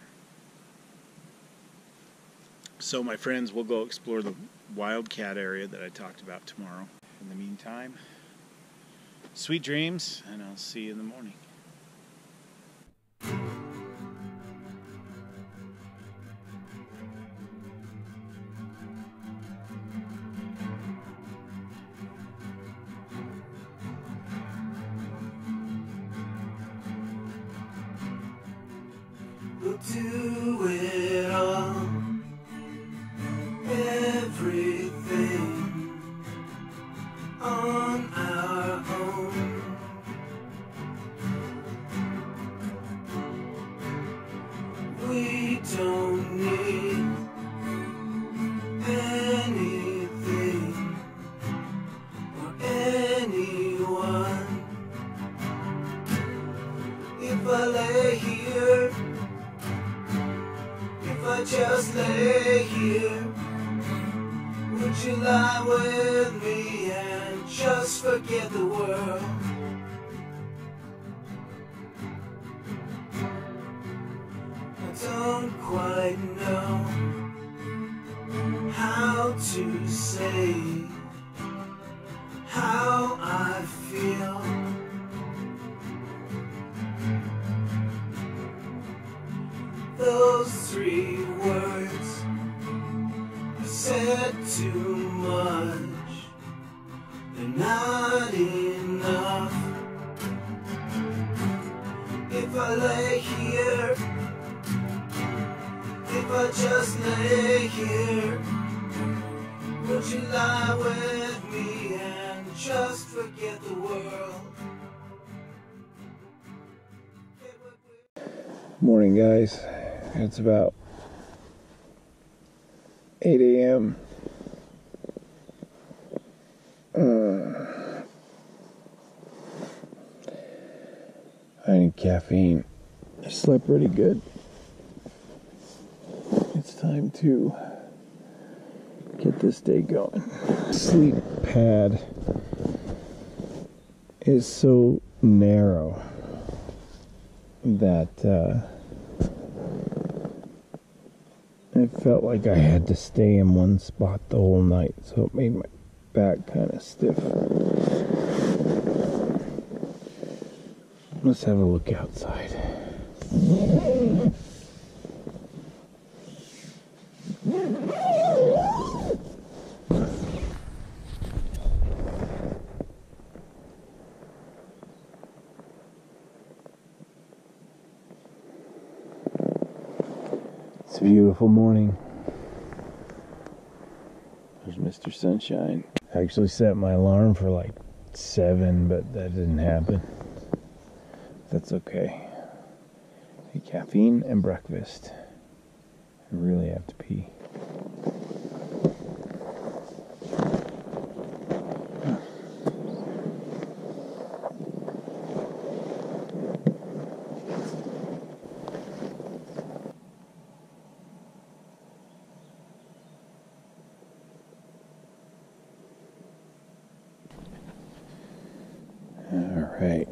So my friends, we'll go explore the wildcat area that I talked about tomorrow. In the meantime, sweet dreams, and I'll see you in the morning. We'll do it all, everything on our own. We don't need anything or anyone. If I lay here, if I just lay here, would you lie with me and just forget the world? I don't quite know how to say how I feel. Those 3 words are said too much, they're not enough. If I lay here, if I just lay here, would you lie with me and just forget the world? Morning, guys. It's about 8 a.m. I need caffeine. I slept pretty good. It's time to get this day going. Sleep pad is so narrow that it felt like I had to stay in one spot the whole night, so it made my back kind of stiff. Let's have a look outside. It's a beautiful morning. There's Mr. Sunshine. I actually set my alarm for like 7, but that didn't happen. That's okay. Hey, caffeine and breakfast. I really have to pee. All right.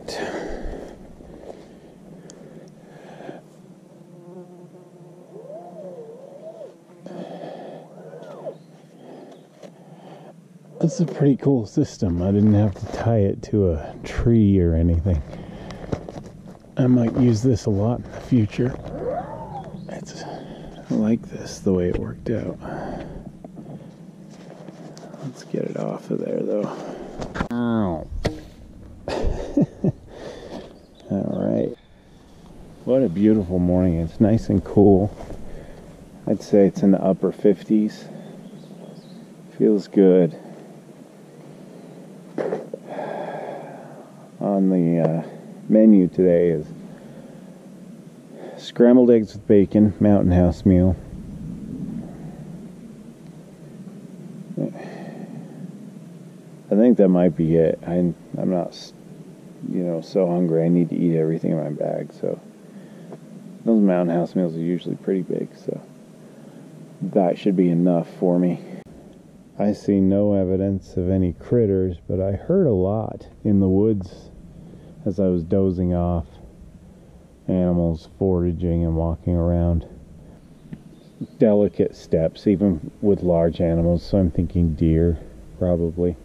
It's a pretty cool system. I didn't have to tie it to a tree or anything. I might use this a lot in the future. I like this, the way it worked out. Let's get it off of there, though. All right. What a beautiful morning. It's nice and cool. I'd say it's in the upper 50s. Feels good. On the menu today is scrambled eggs with bacon, Mountain House meal. I think that might be it. I'm not, so hungry. I need to eat everything in my bag. So those Mountain House meals are usually pretty big. So that should be enough for me. I see no evidence of any critters, but I heard a lot in the woods as I was dozing off. Animals foraging and walking around. Delicate steps, even with large animals, so I'm thinking deer, probably.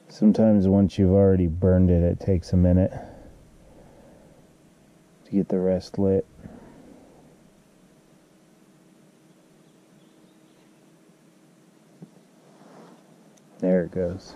Sometimes once you've already burned it, it takes a minute to get the rest lit. There it goes.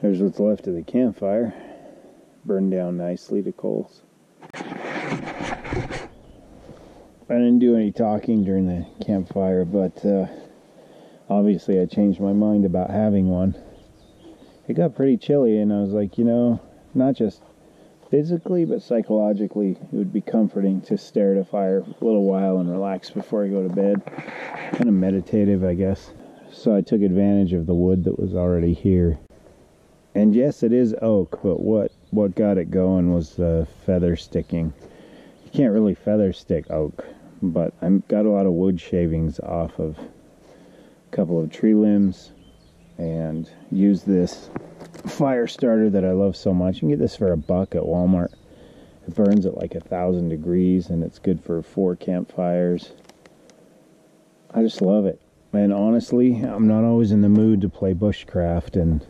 There's what's left of the campfire. Burned down nicely to coals. I didn't do any talking during the campfire, but obviously I changed my mind about having one. It got pretty chilly, and I was like, not just physically, but psychologically, it would be comforting to stare at a fire a little while and relax before I go to bed. Kind of meditative, I guess. So I took advantage of the wood that was already here. And yes, it is oak, but what got it going was the feather sticking. You can't really feather stick oak, but I've got a lot of wood shavings off of a couple of tree limbs, and use this fire starter that I love so much. You can get this for $1 at Walmart. It burns at like 1,000 degrees, and it's good for 4 campfires. I just love it. And honestly, I'm not always in the mood to play bushcraft and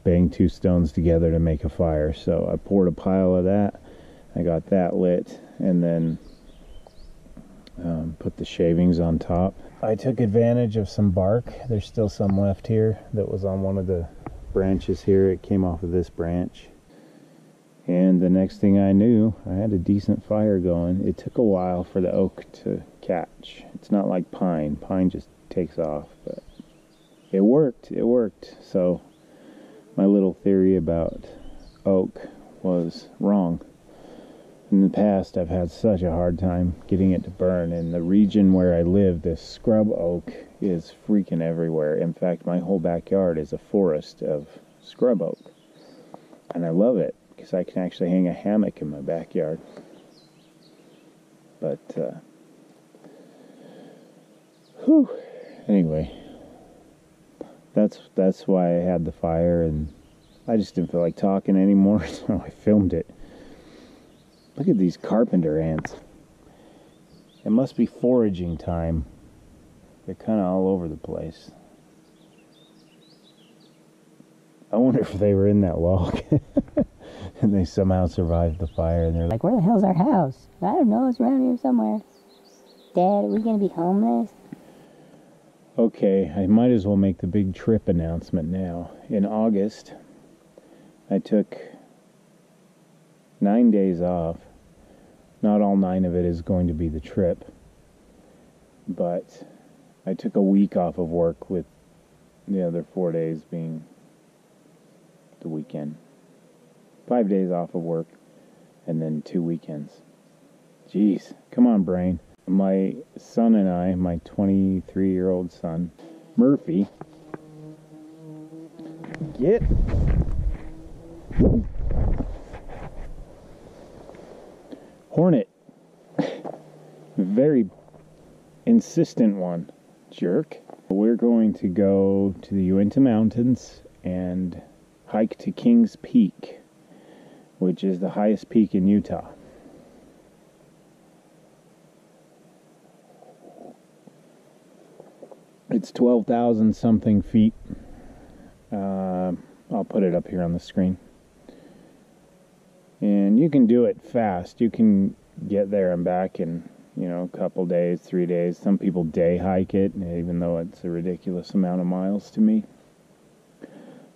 bang 2 stones together to make a fire. So I poured a pile of that. I got that lit, and then put the shavings on top. I took advantage of some bark. There's still some left here that was on one of the branches here. It came off of this branch. And the next thing I knew, I had a decent fire going. It took a while for the oak to catch. It's not like pine. Pine just takes off, but it worked. It worked. So my little theory about oak was wrong. In the past, I've had such a hard time getting it to burn. In the region where I live, this scrub oak is freaking everywhere. In fact, my whole backyard is a forest of scrub oak. And I love it, because I can actually hang a hammock in my backyard. But, anyway, that's why I had the fire, and I just didn't feel like talking anymore, so I filmed it. Look at these carpenter ants. It must be foraging time. They're kind of all over the place. I wonder if they were in that log and they somehow survived the fire, and they're like, where the hell's our house? I don't know, it's around here somewhere. Dad, are we gonna be homeless? Okay, I might as well make the big trip announcement now. In August, I took 9 days off. Not all 9 of it is going to be the trip, but I took a week off of work, with the other 4 days being the weekend. 5 days off of work, and then 2 weekends. Jeez, come on, brain. My son and I, my 23-year-old son, Murphy, get... Hornet. Very insistent one. Jerk. We're going to go to the Uinta Mountains and hike to Kings Peak, which is the highest peak in Utah. It's 12,000 something feet. I'll put it up here on the screen. And you can do it fast. You can get there and back in, you know, a couple days, 3 days. Some people day hike it, even though it's a ridiculous amount of miles to me.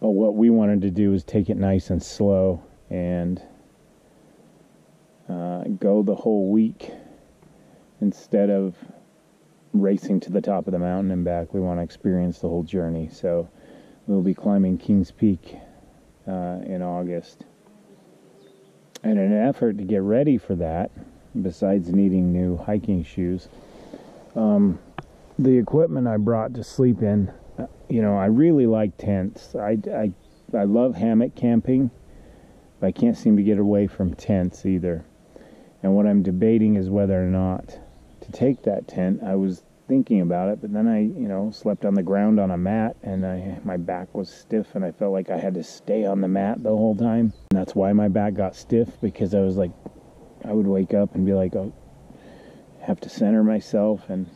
But what we wanted to do is take it nice and slow and go the whole week instead of racing to the top of the mountain and back. We want to experience the whole journey. So we'll be climbing Kings Peak in August. And in an effort to get ready for that, besides needing new hiking shoes, the equipment I brought to sleep in, you know, I really like tents. I love hammock camping, but I can't seem to get away from tents either. And what I'm debating is whether or not to take that tent. I was thinking about it, but then I, you know, slept on the ground on a mat, and my back was stiff, and I felt like I had to stay on the mat the whole time. And that's why my back got stiff, because I was like, I would wake up and be like, oh, I have to center myself. And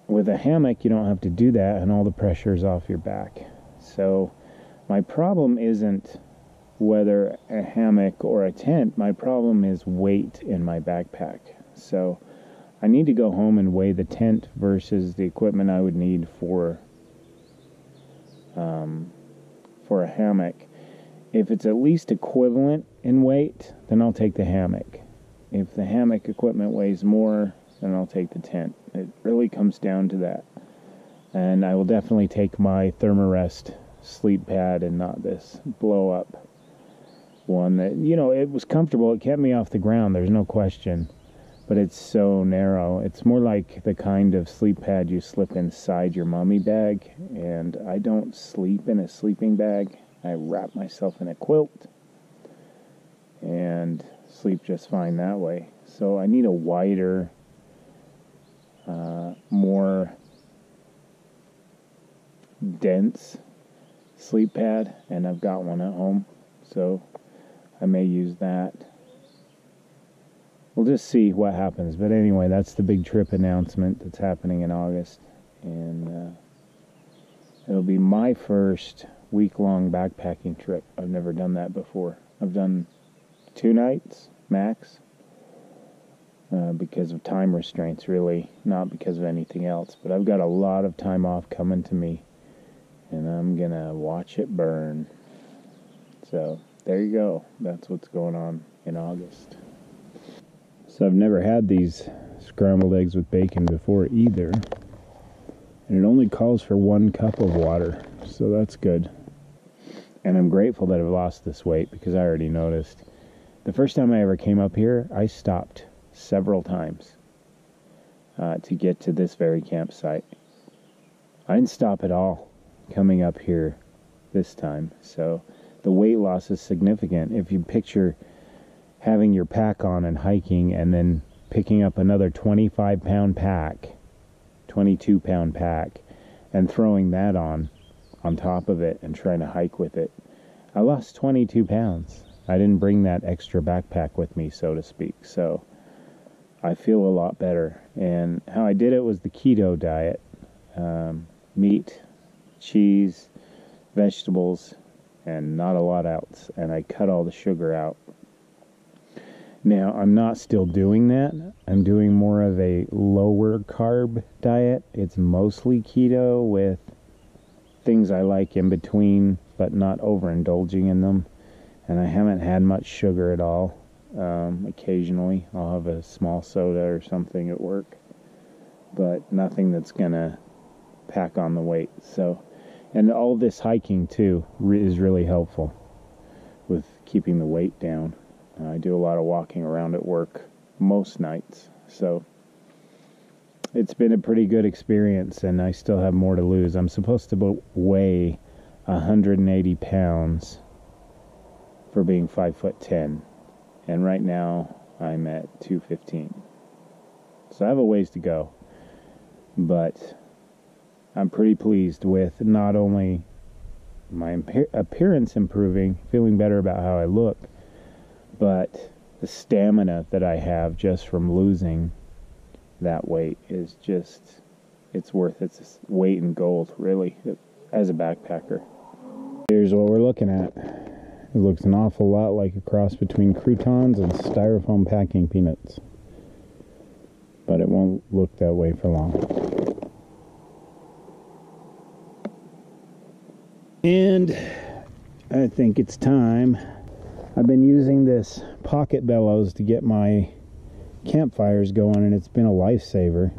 with a hammock, you don't have to do that, and all the pressure is off your back. So my problem isn't whether a hammock or a tent. My problem is weight in my backpack. So I need to go home and weigh the tent versus the equipment I would need for a hammock. If it's at least equivalent in weight, then I'll take the hammock. If the hammock equipment weighs more, then I'll take the tent. It really comes down to that. And I will definitely take my Thermarest sleep pad and not this blow up one that, you know, it was comfortable. It kept me off the ground. There's no question. But it's so narrow. It's more like the kind of sleep pad you slip inside your mummy bag. And I don't sleep in a sleeping bag. I wrap myself in a quilt and sleep just fine that way. So I need a wider, more dense sleep pad, and I've got one at home, so I may use that. We'll just see what happens. But anyway, that's the big trip announcement that's happening in August, and it'll be my first week-long backpacking trip. I've never done that before. I've done 2 nights max, because of time restraints, really, not because of anything else. But I've got a lot of time off coming to me, and I'm gonna watch it burn. So there you go. That's what's going on in August. So I've never had these scrambled eggs with bacon before either, and it only calls for 1 cup of water, so that's good. And I'm grateful that I've lost this weight, because I already noticed. The first time I ever came up here, I stopped several times to get to this very campsite. I didn't stop at all coming up here this time, so the weight loss is significant. If you picture having your pack on and hiking, and then picking up another 25-pound pack, 22-pound pack, and throwing that on top of it and trying to hike with it, I lost 22 pounds. I didn't bring that extra backpack with me, so to speak, so I feel a lot better. And how I did it was the keto diet. Meat, cheese, vegetables, and not a lot else. And I cut all the sugar out. Now, I'm not still doing that. I'm doing more of a lower carb diet. It's mostly keto with things I like in between, but not overindulging in them. And I haven't had much sugar at all. Occasionally I'll have a small soda or something at work, but nothing that's gonna pack on the weight. So, and all this hiking too is really helpful with keeping the weight down. I do a lot of walking around at work most nights, so it's been a pretty good experience, and I still have more to lose. I'm supposed to weigh 180 pounds for being 5'10", and right now I'm at 215. So I have a ways to go, but I'm pretty pleased with not only my appearance improving, feeling better about how I look, but the stamina that I have just from losing that weight is just, it's worth its weight in gold, really, as a backpacker. Here's what we're looking at. It looks an awful lot like a cross between croutons and styrofoam packing peanuts, but it won't look that way for long. And I think it's time. I've been using this pocket bellows to get my campfires going, and it's been a lifesaver.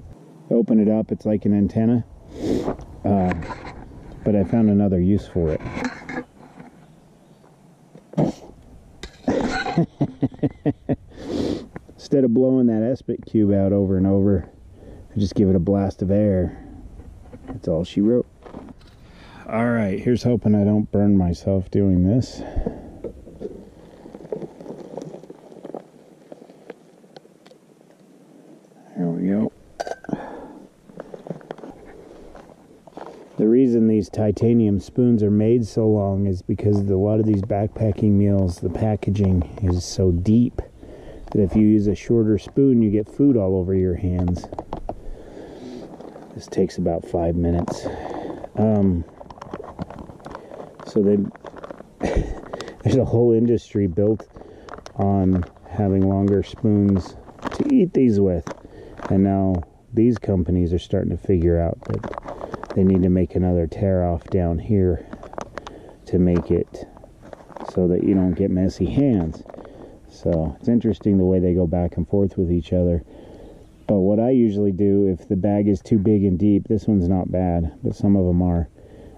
Open it up, it's like an antenna, but I found another use for it. Instead of blowing that espit cube out over and over, I just give it a blast of air. That's all she wrote. Alright, here's hoping I don't burn myself doing this. There we go. The reason these titanium spoons are made so long is because a lot of these backpacking meals, the packaging is so deep that if you use a shorter spoon, you get food all over your hands. This takes about 5 minutes. So there's a whole industry built on having longer spoons to eat these with. And now these companies are starting to figure out that they need to make another tear off down here to make it so that you don't get messy hands. So it's interesting the way they go back and forth with each other. But what I usually do, if the bag is too big and deep, this one's not bad, but some of them are,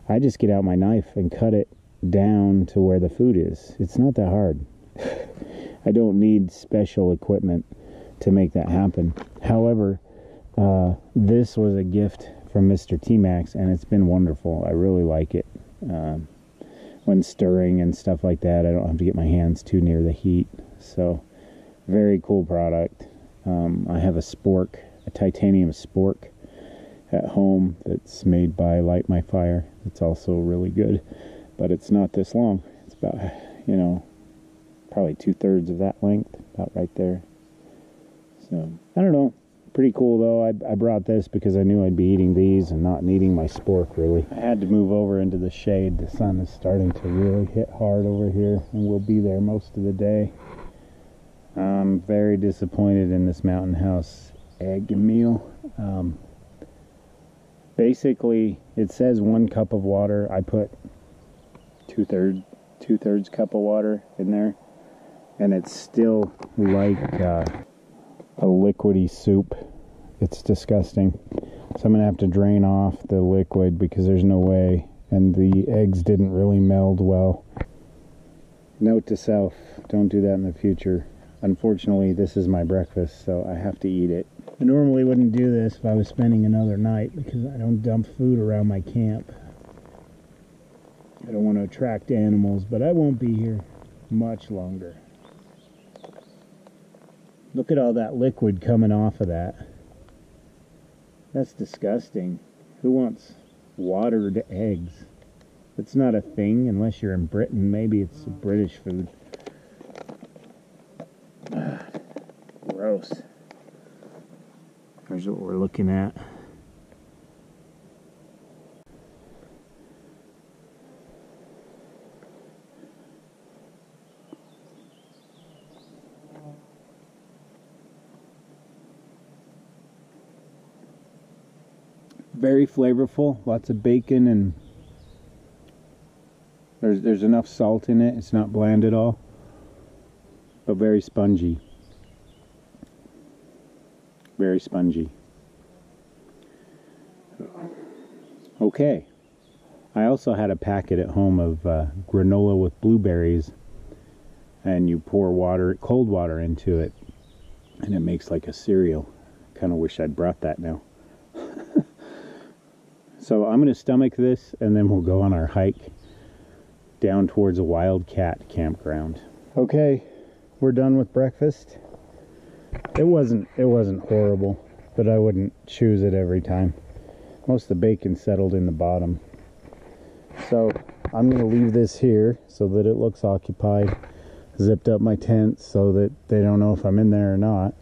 I just get out my knife and cut it down to where the food is. It's not that hard. I don't need special equipment to make that happen. However, this was a gift from Mr. T-Max, and it's been wonderful. I really like it. When stirring and stuff like that, I don't have to get my hands too near the heat. So, very cool product. I have a spork, a titanium spork at home that's made by Light My Fire. It's also really good, but it's not this long. It's about, you know, probably 2/3 of that length, about right there. So, I don't know. Pretty cool though. I brought this because I knew I'd be eating these and not needing my spork really. I had to move over into the shade. The sun is starting to really hit hard over here, and we'll be there most of the day. I'm very disappointed in this Mountain House egg meal. Basically, it says 1 cup of water. I put two-thirds cup of water in there, and it's still like a liquidy soup. It's disgusting. So I'm gonna have to drain off the liquid because there's no way, and the eggs didn't really meld well. Note to self, don't do that in the future. Unfortunately, this is my breakfast, so I have to eat it. I normally wouldn't do this if I was spending another night because I don't dump food around my camp. I don't want to attract animals, but I won't be here much longer. Look at all that liquid coming off of that. That's disgusting. Who wants watered eggs? It's not a thing unless you're in Britain. Maybe it's a British food. Gross. Here's what we're looking at. Very flavorful, lots of bacon, and there's enough salt in it. It's not bland at all, but very spongy. Very spongy. Okay. I also had a packet at home of granola with blueberries, and you pour water, cold water into it, and it makes like a cereal. Kind of wish I'd brought that now. So I'm going to stomach this, and then we'll go on our hike down towards a wildcat campground. Okay, we're done with breakfast. It wasn't horrible, but I wouldn't choose it every time. Most of the bacon settled in the bottom. So I'm going to leave this here so that it looks occupied. Zipped up my tent so that they don't know if I'm in there or not.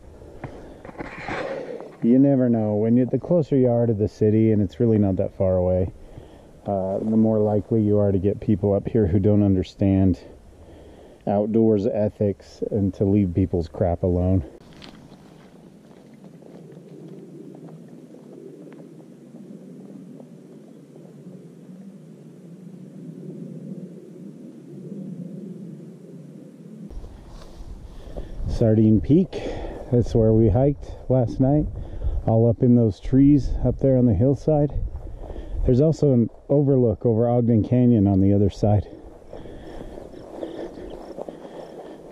You never know. When the closer you are to the city, and it's really not that far away, the more likely you are to get people up here who don't understand outdoors ethics and to leave people's crap alone. Sardine Peak, that's where we hiked last night, all up in those trees up there on the hillside. There's also an overlook over Ogden Canyon on the other side.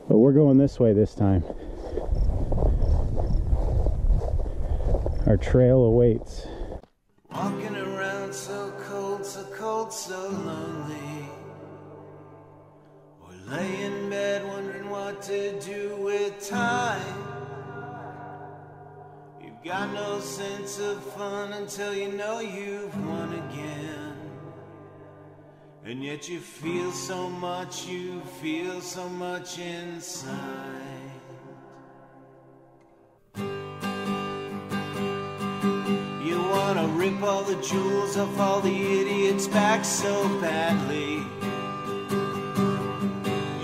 But we're going this way this time. Our trail awaits. Walking around so cold, so lonely. Or lay in bed wondering what to do with time. You've got no sense of fun until you know you've won again. And yet you feel so much inside. You wanna rip all the jewels off all the idiots' back so badly.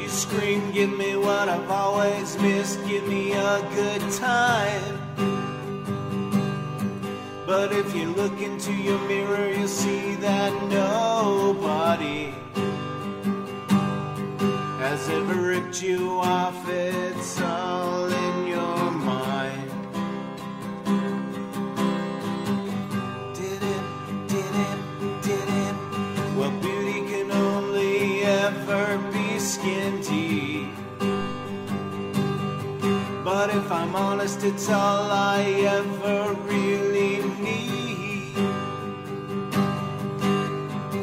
You scream, give me what I've always missed, give me a good time. But if you look into your mirror, you'll see that nobody has ever ripped you off. It's all in your mind. Did it? Well, beauty can only ever be skin deep. But if I'm honest, it's all I ever really need.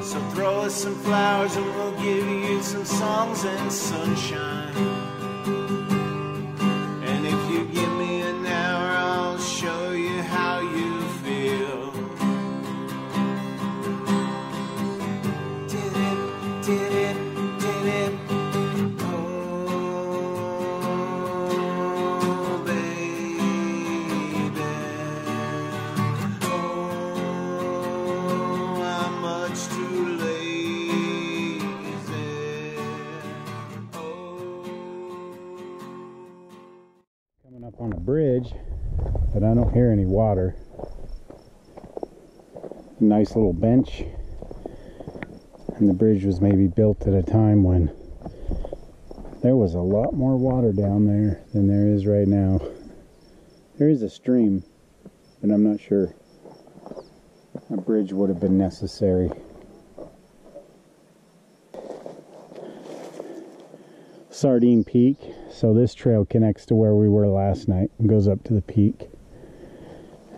So throw us some flowers and we'll give you some songs and sunshine. And if you give me an hour, I'll show you how you feel. Did it? Up on a bridge, but I don't hear any water. Nice little bench, and the bridge was maybe built at a time when there was a lot more water down there than there is right now. There is a stream, but I'm not sure a bridge would have been necessary. Sardine Peak, so this trail connects to where we were last night and goes up to the peak.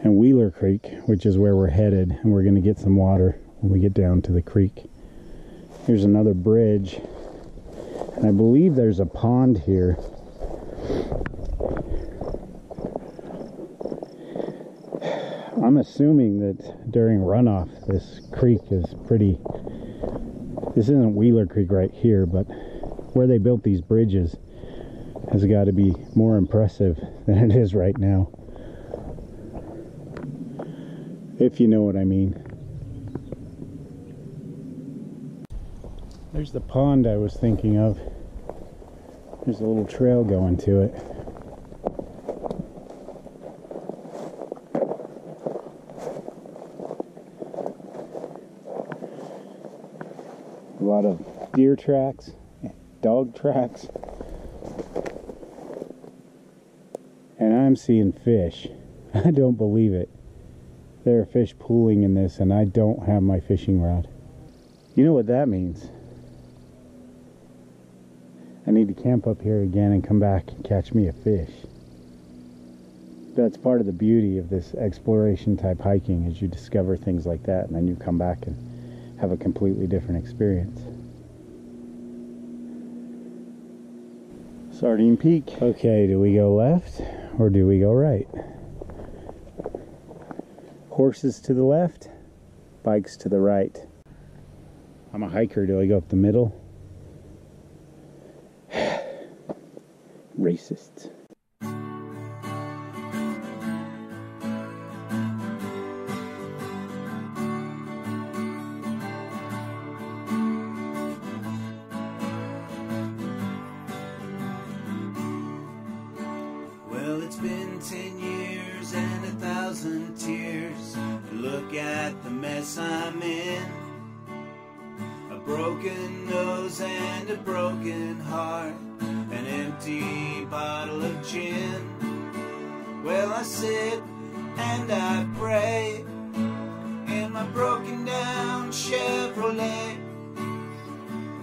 And Wheeler Creek, which is where we're headed, and we're going to get some water when we get down to the creek. Here's another bridge, and I believe there's a pond here. I'm assuming that during runoff this creek is pretty, this isn't Wheeler Creek right here, but where they built these bridges has got to be more impressive than it is right now, if you know what I mean. There's the pond I was thinking of. There's a little trail going to it. A lot of deer tracks, dog tracks, and I'm seeing fish. I don't believe it. There are fish pooling in this, and I don't have my fishing rod. You know what that means? I need to camp up here again and come back and catch me a fish. That's part of the beauty of this exploration type hiking, is you discover things like that and then you come back and have a completely different experience. Sardine Peak. Okay, do we go left or do we go right? Horses to the left, bikes to the right. I'm a hiker. Do I go up the middle? Racist. Well, it's been 10 years and 1,000 tears. Look at the mess I'm in. A broken nose and a broken heart, an empty bottle of gin. Well, I sit and I pray in my broken down Chevrolet,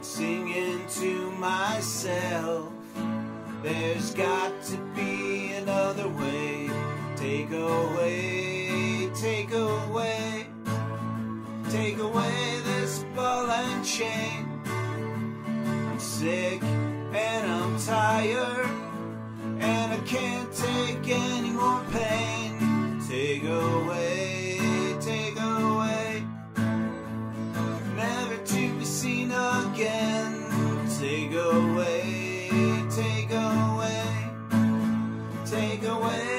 singing to myself, there's got to be another way. Take away, take away, take away this ball and chain. I'm sick and I'm tired, and I can't take any more pain. Take away, take away, never to be seen again. Take away, take away, take away.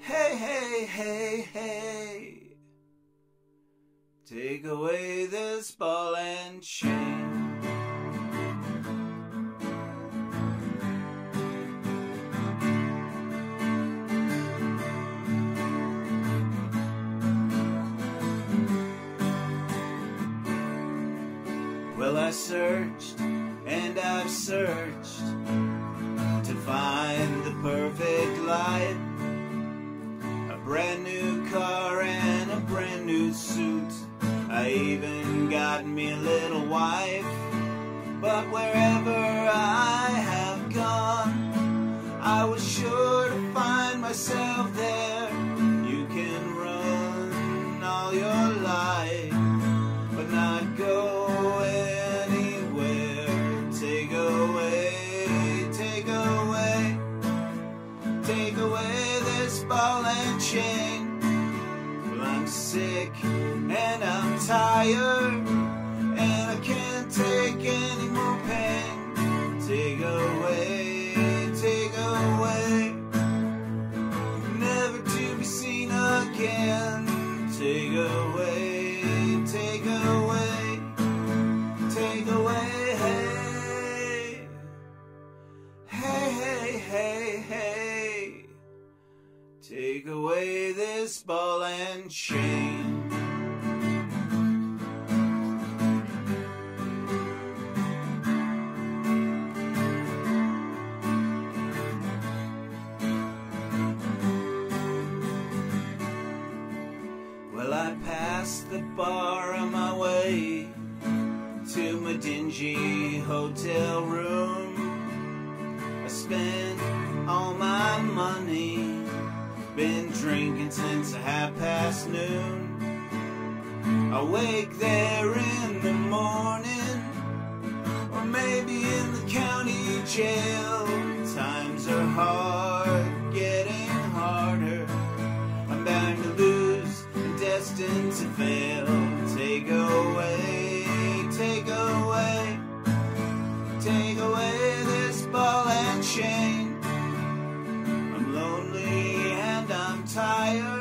Hey, hey, hey, hey. Take away this ball and chain. Well, I searched and I've searched to find the perfect life. A brand new car and a brand new suit. I even got me a little wife. But wherever I have gone, I was sure to find myself there. You can run all your life, but not go anywhere. Take away, take away, take away this ball and chain. Well, I'm sick and I'm tired, and I can't take any more pain. Take away, take away, never to be seen again. Take away, take away, take away. Hey, hey, hey, hey. Take away this ball and chain. Well, I passed the bar on my way to my dingy hotel room. I spent all my money, been drinking since noon. I wake there in the morning, or maybe in the county jail. Times are hard, getting harder. I'm bound to lose and destined to fail. Take away, take away, take away this ball and chain. I'm lonely and I'm tired,